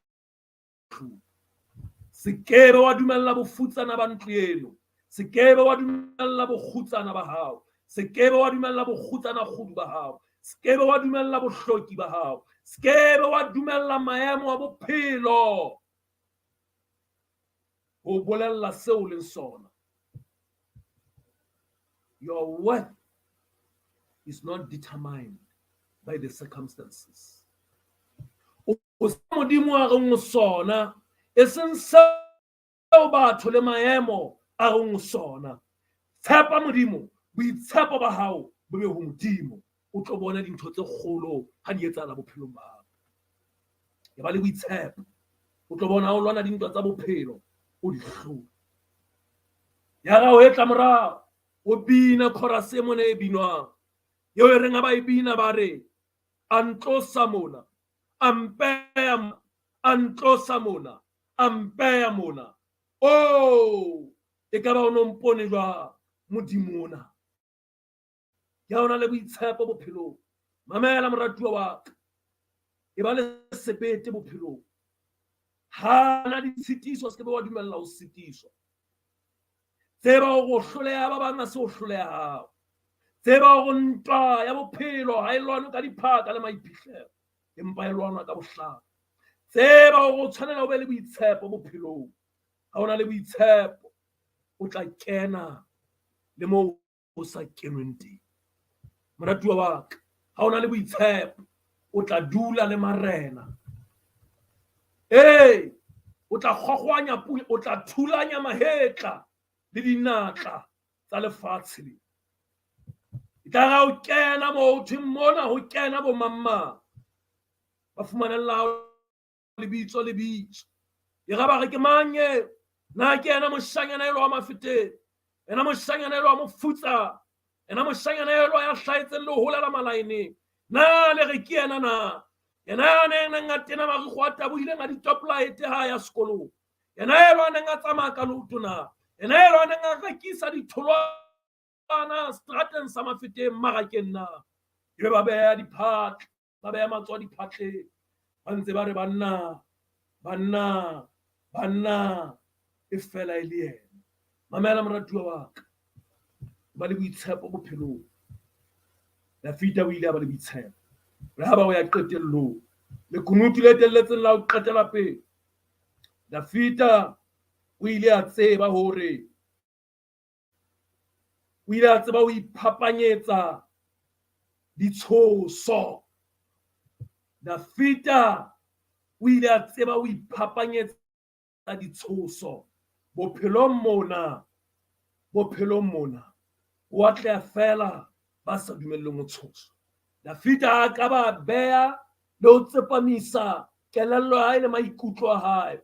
Se kebe wa dumella bofutsana ba ntlo eno, se kebe wa dumella bokgutsana ba hao, se kebe wa dumella bokgutsana kgudu ba hao, se kebe wa dumella bohloki ba hao, se kebe wa dumella maemo a bophelo ho bolella seo leng sona. Your worth is not determined by the circumstances. O se Modimo a reng sona, e seng seo batho le maemo a reng sona. Tshepa Modimo, boitshepo ba hao bo be ho Modimo, o tlo bona dintho tse kgolo ha di etsahala bophelong ba hao. E ba le boitshepo, o tlo bona o lwana dintwa tsa bophelo o di hlola. Ya ga o etla morao, o bina chorus e mona e binwang, eo e reng ha ba e bina ba re, antlosa mona, ampeya mona, antlosa mona, ampeya mona. Oh, e ka ba o no mpone jwang Modimo ona. Ya ona le boitshepo bophelong. Mamela moratuwa wa ka, e ba le sebete bophelong. hana ditshitiso, se ke be wa dumella ho sitiswa. Tseba hore o hloleha ba bang a se o hloleha hao. Tseba hore ntwa ya bophelo ha e lwanwe ka diphaka le maiphihlelo, empa e lwanwa ka bohlale. Tseba hore o tshwanela ho be le boitshepo bophelong. Ha o na le boitshepo, o tla kena le moo o sa kenweng teng. Moratuwa wa ka, ha o na le boitshepo, o tla dula le marena. O tla kgokgwanya pula, o tla thulanya mahetla le dinatla tsa lefatshe le. Tla o kena moo thweng mona ho kena bo mamma. Ba fumanella hao lebitso. E ga ba re ke mang eo? Na ke ena moshanyana elo wa mafeteng, ena moshanyana elo wa mofutsa, ena moshanyana elo ya hlahetseng le ho holela malaeneng. Na le re ke ena na? Ena neng a tena marikgo a tabohileng a ditoplight ha ya sekolong. Ena elo a neng a tsamaya ka leoto na? Ena elo a neng a rekisa ditholwana strateng sa mafeteng mmarakeng na? Ebe ba beha diphatla, ba beha matsoho diphatleng, ba ntse ba re banna e fela e le yena. Mamela moratuwa wa ka, ba le boitshepo bophelong. Dafita o ile a ba le boitshepo. Le ha ba o ya qetellong, lekunutu le telletseng la ho qetela pele, Dafita o ile a tseba hore o ile a tseba ho iphapanyetsa ditshoso. Dafita o ile a tseba ho iphapanyetsa ditshoso. Bophelong mona o atleha fela ba sa dumelleng ho tshoswa. Dafita a ka ba beha le ho tsepamisa kelello ya hae le maikutlo a hae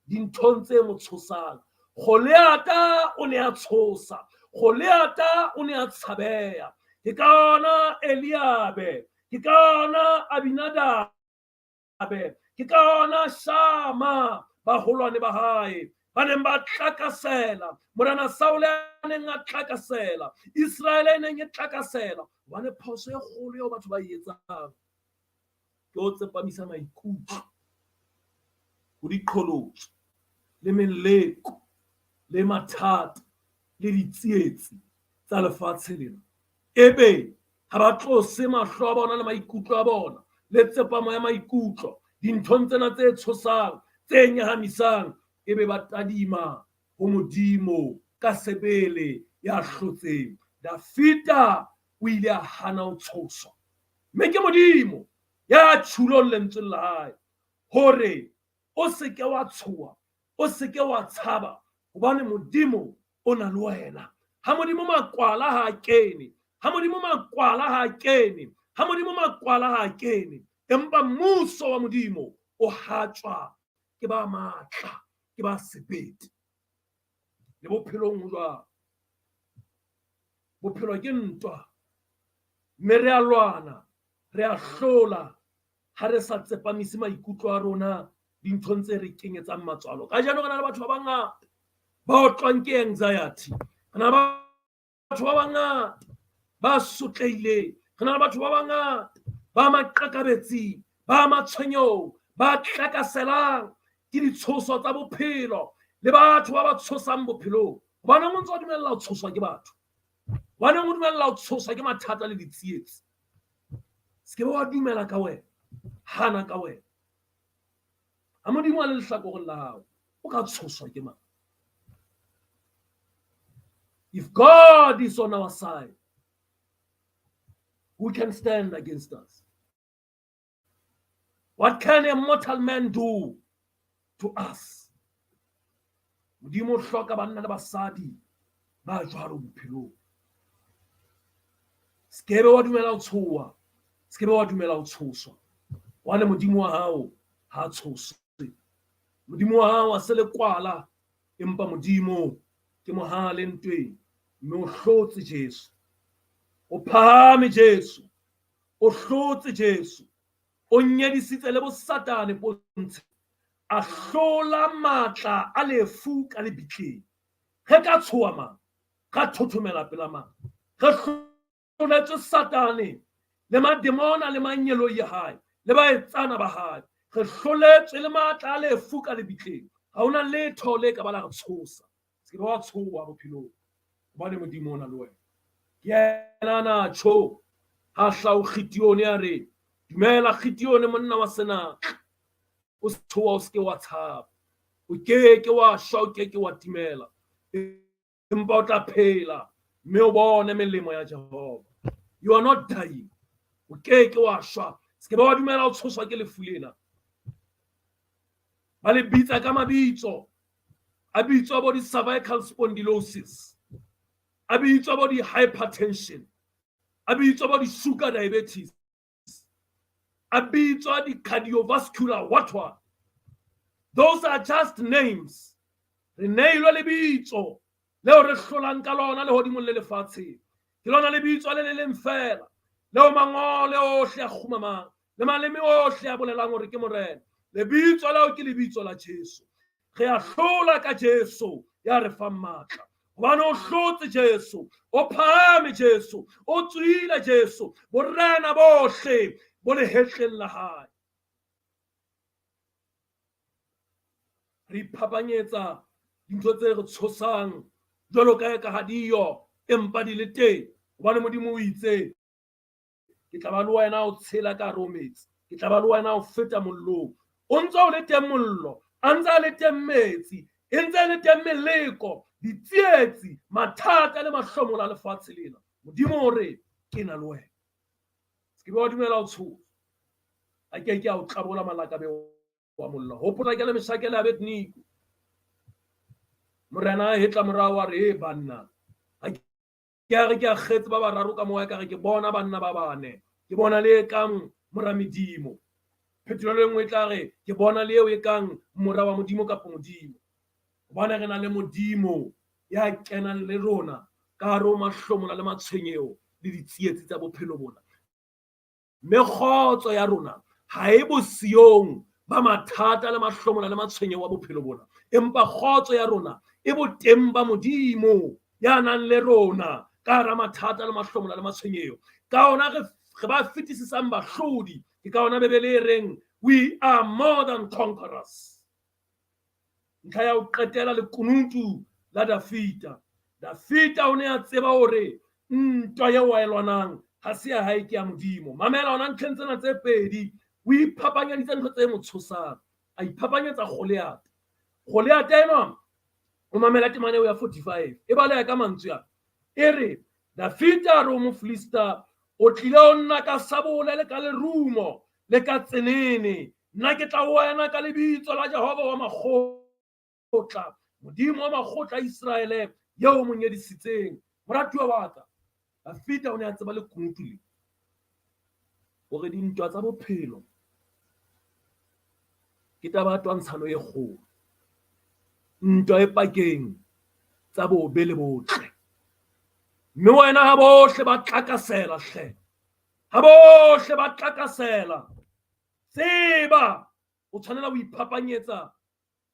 dinthong tse mo tshosang. Goliata o ne a tshosa, Goliata o ne a tshabeha. Ke ka ona Eliabe, ke ka ona Abinadabe, ke ka ona Shama, baholwane ba hae ba neng ba tlakasela. Morena Saul a neng a tlakasela, Israel e neng e tlakasela. Hobane phoso e kgolo eo batho ba e etsang ke ho tsepamisa maikutlo ho diqholotso le meleko le mathata le ditsietsi tsa lefatshe lena. Ebe ha ba tlose mahlo a bona le maikutlo a bona le tsepamo ya maikutlo dinthong tsena tse tshosang, tse nyahamisang. Ebe ba tadima ho Modimo ka sebele ya hlotseng. Dafita o ile a hana ho tshoswa, mme ke Modimo ya tshulong lentsweng la hae hore o seke wa tshoha, o seke wa tshaba, hobane Modimo o na le wena. Ha Modimo makwala ha kene, ha Modimo makwala ha kene, ha Modimo makwala ha kene, empa mmuso wa Modimo o hatswa ke ba matla, ke ba sebete. Le bophelong ho jwalo, bophelo ke ntwa, mme re a lwana, re a hlola ha re sa tsepamise maikutlo a rona dinthong tse re kenyetsang matswalo. Ka jano re na le batho ba bangata ba otlwang ke anxiety, re na le batho ba bangata ba sotlehileng, re na le batho ba bangata ba maqakabetsing, ba matshwenyong, ba tlakaselang ke ditshoso tsa bophelo, le batho ba ba tshosang bophelong. Hobaneng o ntse o dumella ho tshoswa ke batho? Hobaneng o dumella ho tshoswa ke mathata le ditsietsi? Se ke be wa dumela ka wena, hana ka wena. Ha Modimo a le lehlakoreng la hao, o ka tshoswa ke mang? If God is on our side, who can stand against us? What can a mortal man do to us? Modimo o hloka banna le basadi ba jwalo bophelong. Se ke be wa dumela ho tshoha, se ke be wa dumela ho tshoswa. Hobane Modimo wa hao ha tshoswe. Modimo wa hao a se le kwala, empa Modimo ke mohale ntweng, mme o hlotse Jesu. O phahame Jesu, o hlotse Jesu, o nyedisitse le bo Satane pontshe, a hlola matla a lefu ka lebitleng. Re ka tshoha mang? Ka thothomela pela mang? Re hloletse Satane le mademona le manyelo ya hae le baetsana ba hae. re hloletswe le matla a lefu ka lebitleng ga ona letho le ka ba la re tshosa se ke ba tshowa bophelong hobane Modimo o na le wena ke yena na tsho ha hlau Gideon ya re dumela Gideon monna wa senatla o se tshowa o se ke wa tshaba o ke wa shwa o ke wa timela empa o tla phela mme o bone melemo ya Jehova. You are not dying. O ke wa shwa se ke ba wa dumela o tshoswa ke lefu lena ba le bitsa ka mabitso a bitswa bo di cervical spondylosis a bitswa bo di hypertension a bitswa bo di sugar diabetes a bitswa di cardiovascular what. Those are just names. Re neilwe lebitso leo re hlolang ka lona le hodimo le lefatshe ke lona lebitso le leng fela leo mangole ohle a khumamang le maleme ohle a bolelang hore ke morena lebitso leo ke lebitso la Jesu. Re a hlola ka Jesu ya re fang matla hobane o hlotse Jesu o phahame Jesu o tswile Jesu borena bohle bo le hetleng la hae. Re iphapanyetsa dintho tse re tshosang jwalo ka ha diyo empa di le teng hobane Modimo o itse ke tla ba le wena o tshela ka rometse ke tla ba le wena o feta mollong o ntse o le teng mollo a ntse a le teng metsi e ntse le teng meleko ditsietsi mathata le mahlomola a lefatshe lena Modimo o re ke na le wena se ke be wa dumela o tshosa a ke a o tlabola malakabe wa mollo hopola ke le meshakele ya Abednego morena a hetla morao wa re banna ke a kgetse ba bararo ka moya ka re ke bona banna ba bane ke bona le kang mora medimo phetolo le nngwe tla re ke bona le eo e kang mora wa Modimo ka Modimo bona re na le Modimo ya kenang le rona ka ro mahlomola le matshwenyeo le ditsietsi tsa bophelo bona me khotso ya rona ha e bosiong ba mathata le mahlomola le matshwenyeo wa bophelo bona empa khotso ya rona e boteng ba Modimo ya nang le rona ka ra mathata le mahlomola le matshwenyeo ka ona re ba fetisisang bahlodi ke ka ona bebele e reng we are more than conquerors. Ntlha ya o qetela le kunutu la Dafita o ne a tseba hore ntwa ye wa elwanang ha se ya hae ke ya Modimo mamela ona ntlheng tsena tse pedi o iphapanyeditse ntho tse mo tshosang a iphapanyetsa Goliath ena o mamela temane ya 45 e baleha ka mantswe a e re Dafita re o Mofilista o tlile o nna ka sabole le ka lerumo le ka tsenene nna ke tla wena ka lebitso la Jehova wa makgotla Modimo wa makgotla Israele yeo mo nyedisitseng moratuwa wa ka Dafita o ne a tseba le kunutu le hore dintwa tsa bophelo ke taba twantshano e kgolo ntwa e pakeng tsa bobe le botle mme wena ha bohle ba tlakasela hle ha bohle ba tlakasela tseba o tshwanela ho iphapanyetsa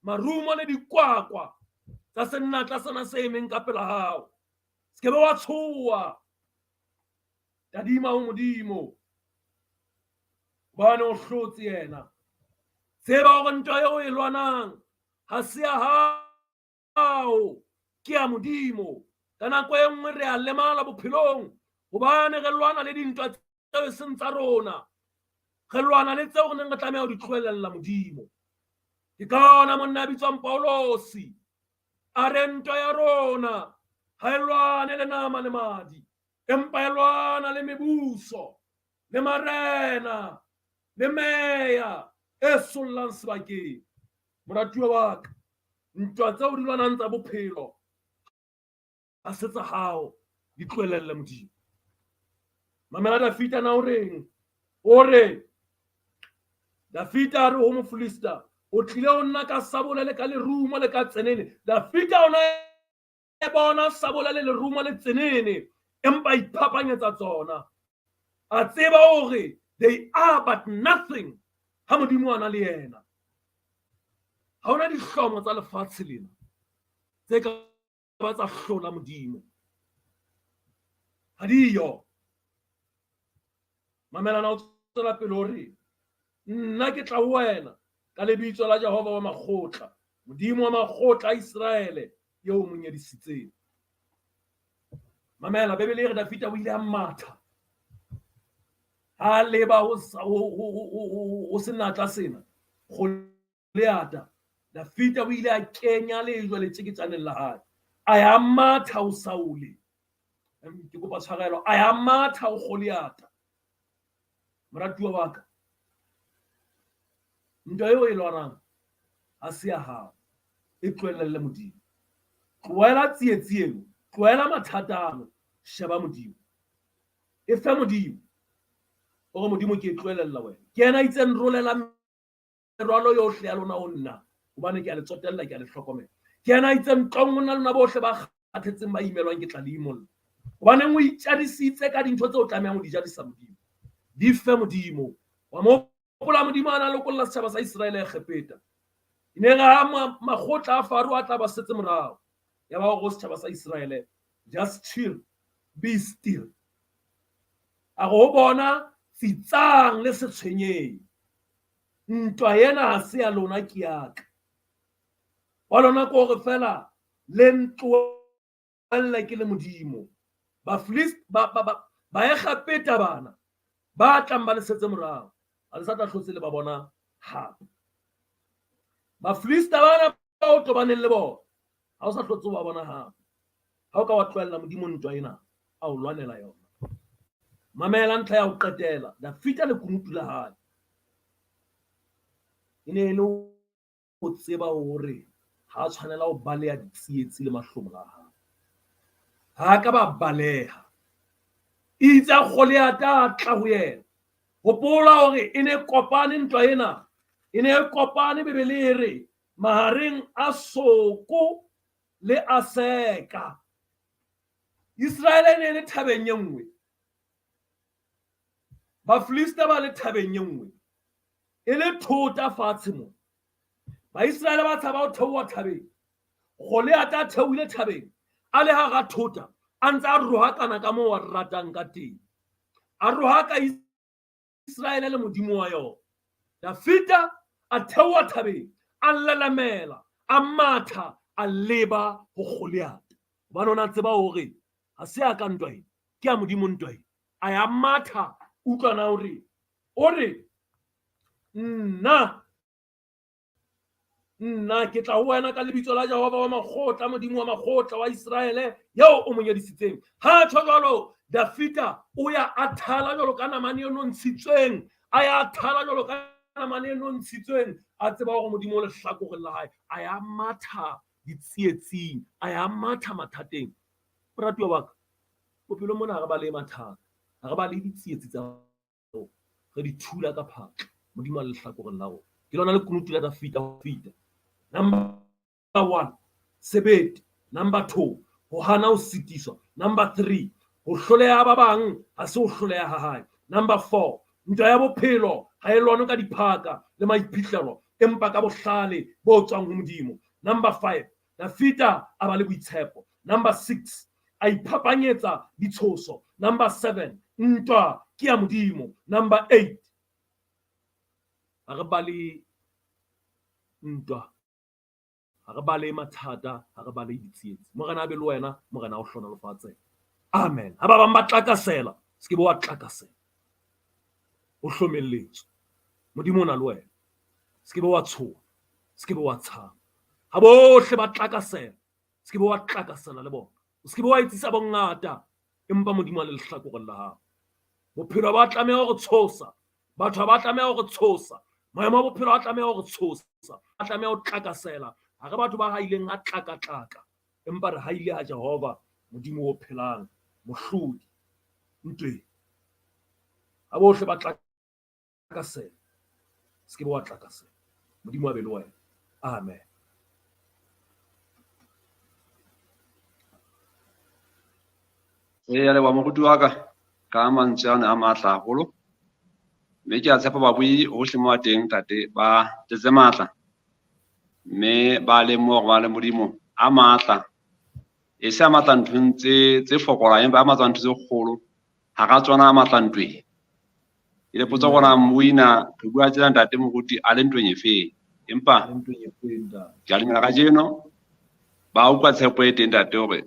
marumo le dikwakwa tsa senatla sana se emeng ka pela hao se ke be wa tshoha tadima ho Modimo bana o hlotse yena tseba hore ntwa eo e lwanang ha se ya hao ke ya Modimo ka nako e nngwe re a lemala bophelong hobane re lwana le dintwa tseo e seng tsa rona re lwana le tseo re neng re tlameha ho di tlohellella Modimo ke ka ona monna a bitswang Paulosi a re ntwa ya rona ha e lwane le nama le madi empa e lwana le mebuso le marena le meya e sollang sebakeng moratuwa wa ka ntwa tseo di lwanang tsa bophelo a se tsa hao di tlohellelle Modimo mamela Dafita na o reng o re Dafita re ho Mofilista o tlile o nna ka sabole le ka lerumo le ka tsenene Dafita ona e bona sabole le lerumo le tsenene empa iphapanyetsa tsona a tseba hore they are but nothing ha Modimo ana le yena ha ona dihlomo tsa lefatshe lena tse ka ba tsa hlola Modimo ha diyo mamela na o tsela pele hore nna ke tla wena ka lebitso la Jehova wa makgotla, Modimo wa makgotla a Israele eo o mo nyadisitseng. Mamela, Bebele e re Dafita o ile a matha ha leba ho senatla sena Goliata. Dafita o ile a kenya lejwe letseketsaneng la hae, a ya matha ho Saule. Ke kopa tshwarelo, a ya matha ho Goliata. Moratuwa wa ka, ntwa eo e lwanang ha se ya hao, e tlohelle Modimo. Tlohela tsietsing, tlohela mathata ano, sheba Modimo. E fe Modimo, o Modimo ke e tlohella wena. Ke yena itse nrolela merwalo yohle ya lona ho nna, hobane ke a le tsotella, ke a le hlokomela. Ke yena itse nqong hona lona bohle ba kgathetseng ba imelwang ke tla le imolla, hobane o itjadisitse ka dintho tse o tlamehang ho di jadisa Modimo. Di fe Modimo, wa mo hopola Modimo a na lokolla setjhaba sa Israele ya kgepeta. Ne ga makgotla a Faro a tla ba setse morao, ya ba go setjhaba sa Israele, just chill, be still. A go bona fitsang le se tshwenyeng, ntwa yena ha se ya lona ke ya ka. Wa lona ko re fela le ntlohelle ke le Modimo. Ba e kgapeta bana ba tlang ba le setse morao, a le sa tla hlotse le ba bona hape. Bafilista bana ba o tobaneng le bona ha o sa hlotse ba bona hape, ha o ka wa tlohella Modimo ntwa ena a o lwanela yona. Mamela ntlha ya ho qetela, Dafita le kunutu la hae e ne le ho tseba hore ha a tshwanela ho baleha ditsietsi le mahlomola a hae. Ha ka ba baleha, itse Goliata a tla ho yena. Hopola hore e ne kopane ntwa ena, e ne kopane Bebele e re mahareng a Soko le Aseka. Israele ne le thabeng e nngwe, Bafilista ba le thabeng e nngwe, e le thota fatshe mo. Baisraele ba tshaba ho theoha thabeng, Goliata a theohile thabeng, a le hara thota a ntse a rohakana ka moo a ratang ka teng, a rohaka Israele le Modimo wa yona. Dafita a theoha thabeng, a lelemela, a matha, a leba ho Goliata. Ba nona tseba hore ha se a ka ntwa ena, ke a Modimo ntwa ena. A ya matha, utlwana hore nna ke tla ho wena ka lebitso la Jehova wa makgotla, Modimo wa makgotla wa Israele yeo o mo nyadisitseng. Ha tjho jwalo, Dafita o ya a thala jwalo ka namane e nontshitsweng, a ya thala jwalo ka namane e nontshitsweng, a tseba hore Modimo o lehlakoreng la hae, a ya matha ditsietsing, a ya matha mathateng. Moratuwa wa ka, bophelo mona re ba le mathata, re ba le ditsietsi tsa re di thula ka phatla, Modimo a lehlakoreng la rona. Ke lona le kunutu la Dafita ho feta. Number 1, sebete. Number 2, ho hana ho sitiswa. Number 3, ho hloleha ba bang ha se ho hloleha ha hae. Number 4, ntwa ya bophelo ha e lwane ka diphaka le maiphihlelo, empa ka bohlale bo tswang ho Modimo. Number 5, Dafita a ba le boitshepo. Number 6, a iphapanyetsa ditshoso. Number 7, ntwa ke ya Modimo. Number 8, ha re ba le ntwa, ha re ba le mathata, ha re ba le ditsietsi. Morena a be le wena, morena o hlonolofatse. Amen. Ha ba bang ba tlakasela, se ke bo wa tlakasela, o hlomelletswe. Modimo o na le wena, se ke bo wa tshoha, se ke bo wa tshaba. Ha bohle ba tlakasela, se ke bo wa tlakasela le bona, o se ke bo wa etsisa bongata, empa Modimo a le lehlakoreng la hao. Bophelo ba tlameha ho re tshosa, batho ba tlameha ho re tshosa, maemo a bophelo a tlameha ho re tshosa, a tlameha ho tlakasela. Ha re batho ba haileng ha tlaka-tlaka, empa re haile ha Jehova, Modimo o phelang, mohlodi ntweng. Ha bohle ba tlakasela, se ke bo wa tlakasela. Modimo a be le wena. Amen. Ya leboha moruti wa ka mantswe ana a matla haholo, mme ke a tshepa babui hohle mo teng tate ba tletse matla, mme ba lemoha hore ba le Modimo a matla, e se a matla nthong tse fokolang, empa a matla ntho tse kgolo, ha ka tsona a matla ntweng. ile potso gona moina re bua tsena ntate moruti a le ntweng efeng empa ke a dumela kajeno ba utlwa tshepo e teng ntate hore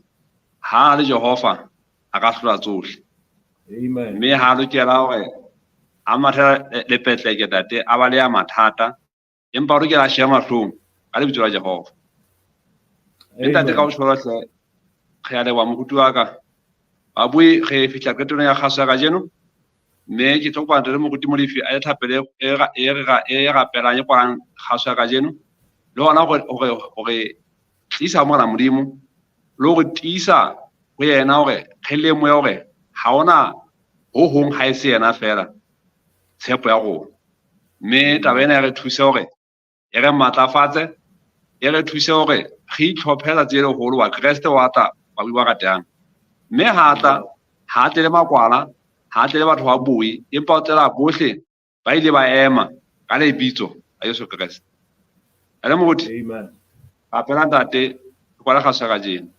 ha le Jehova a ka hlola tsohle mme ha lokela hore a matha lepetleke ntate a ba le ya mathata empa o lokela a sheba mahlong ka lebitso la Jehova ntate ka o tshwara re a leboha moruti wa ka ba bue re fihla qetong ya kgaso ya kajeno mme ke tlo kopa ntate moruti Molefi a ethapele e rapelang e kwalang kgaso ya kajeno le hona hore tlisa mona modimo le hore tiisa ho yena hore re lemohe hore ha ona ho hong ha e se yena fela tshepo ya rona mme taba ena re thuse hore e re matlafatse e re thuse hore re itlhophela tsele holo wa Kriste wa ta ba bua ka teng mme ha tle le makwala ha tle le batho ba boi empa o tsela bohle ba ile ba ema ka lebitso la Yesu Kriste ale moruti apela ntate kwala kgaso ya kajeno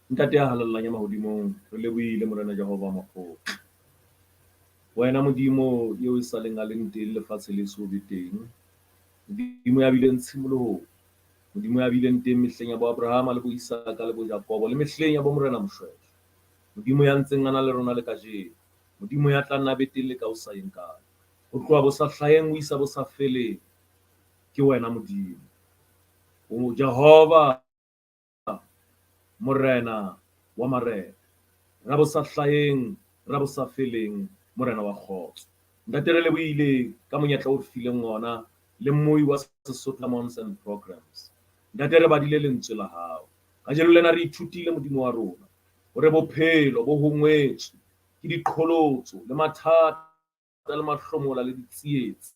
ntate a halallanya mahodimong re lebohile morena Jehova makgotla wena modimo eo e sa leng a leng teng lefatshe le so be teng modimo ya bileng tshimoloho modimo ya bileng teng mehleng ya bo Abraham le bo Isaka le bo Jakobo le mehleng ya bo morena Moshweshwe modimo ya ntseng ana le rona le kajeno modimo ya tla nna be teng le ka o sa yeng kae ho tloha bo sa hlaheng o isa bo sa feleng ke wena modimo o Jehova morena wa marena ra bo sa hlaheng ra bo sa feleng morena wa kgotso ntate re lebohile ka monyetla o fileng ona le mmoi wa Sesotho Months and Programs ntate re badile lentswe la hao ka jeno lena re ithutile modimo wa rona hore bophelo bo hongwetswe ke diqholotso le mathata le mahlomola le ditsietsi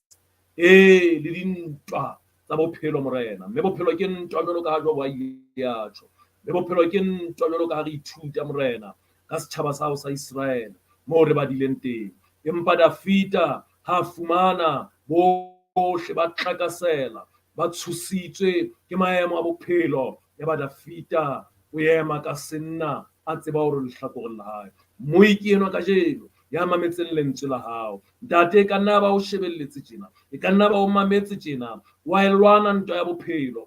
le dintwa tsa bophelo morena mme bophelo ke ntwa jwalo ka ha jo ba ile ya tjho mme bophelo ke ntwa jwalo ka ha re ithuta morena ka setjhaba sa hao sa Israel moo re badileng teng empa Dafita ha fumana bohle ba tlakasela ba tshositswe ke maemo a bophelo ya ba Dafita o ema ka senna a tseba hore lehlakoreng la hae moi ke enwa ka jeno ya mametseng lentswe la hao ntate ka nna ba o shebelletse tjena e ka nna ba o mametse tjena wa elwana ntwa ya bophelo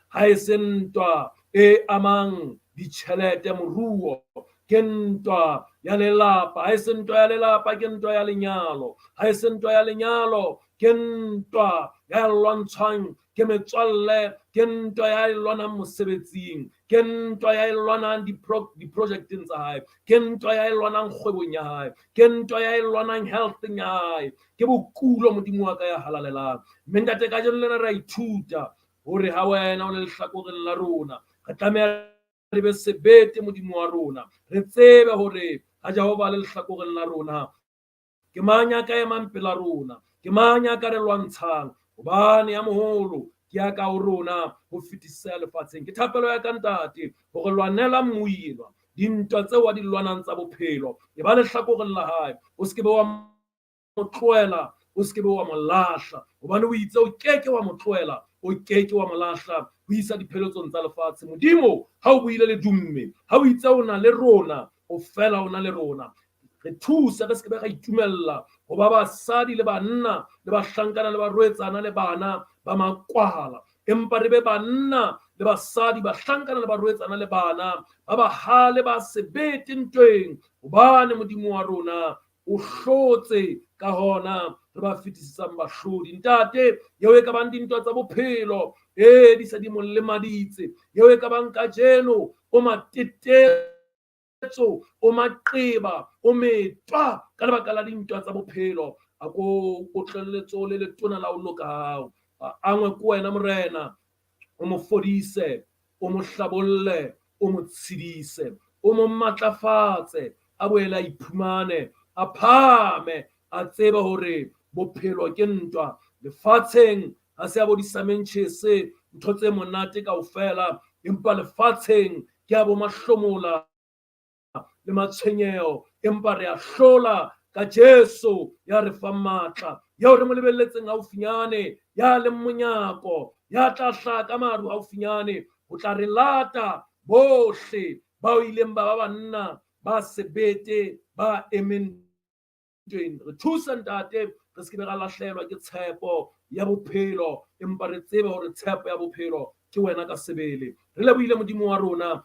ha e se ntwa e amang ditjhelete moruo ke ntwa ya lelapa ha e se ntwa ya lelapa ke ntwa ya lenyalo ha e se ntwa ya lenyalo ke ntwa ya lwantshwang ke metswalle ke ntwa ya lwanang mosebetsing ke ntwa ya lwanang di-projecteng tsa hae ke ntwa ya lwanang kgwebong ya hae ke ntwa ya lwanang healtheng ya hae ke bokulo modimo wa ka ya halalelang mme ntate ka jeno lena ra ithuta hore ha wena o le lehlakoreng la rona re tlameha re be sebete modimo wa rona re tsebe hore ha Jehova le lehlakoreng la rona ke mang ya ka emang pela rona ke mang ya ka re lwantshang hobane ya moholo ke ya ka o rona ho fetisisa lefatsheng ke thapelo ya ka ntate hore lwanela mmuinwa dintwa tseo wa di lwanang tsa bophelo e ba lehlakoreng la hae o se ke be wa mo tlohela o se ke be wa mo lahla hobane o itse o keke wa mo tlohela o keke wa mo lahla ho isa dipheletsong tsa lefatshe modimo ha o buile le dumme ha o itse o na le rona o fela o na le rona re thuse re se ke be ga itumella ho ba basadi le banna le bahlankana le barwetsana le bana ba makwala empa re be banna le basadi bahlankana le barwetsana le bana ba bahale ba sebete ntweng hobane modimo wa rona o hlotse ka hona re ba fetisisang bahlodi ntate yeo e ka bang dintwa tsa bophelo di sa di mo lemaditse yeo e ka bang kajeno o matetso o maqeba o metwa ka lebaka la dintwa tsa bophelo a ko tlelletso le letona la o loka hao angwe ko wena morena o mo fodise o mo hlabolle o mo tshedise o mo matlafatse a boela iphumane a phame a tseba hore bophelo ke ntwa lefatsheng ha se a bo di-Samentjhese ntho tse monate kaofela empa lefatsheng ke a bo mahlomola le matshwenyeho empa re a hlola ka Jesu ya re fa matla yeo re mo lebelletseng haufinyane ya leng monyako ya tla hlaha ka maru haufinyane ho tla re lata bohle bao ileng ba banna ba sebete ba emeng re thusa ntate re se ke be ra lahlehelwa ke tshepo ya bophelo, empa re tsebe hore tshepo ya bophelo ke wena ka sebele. Re lebohile Modimo wa rona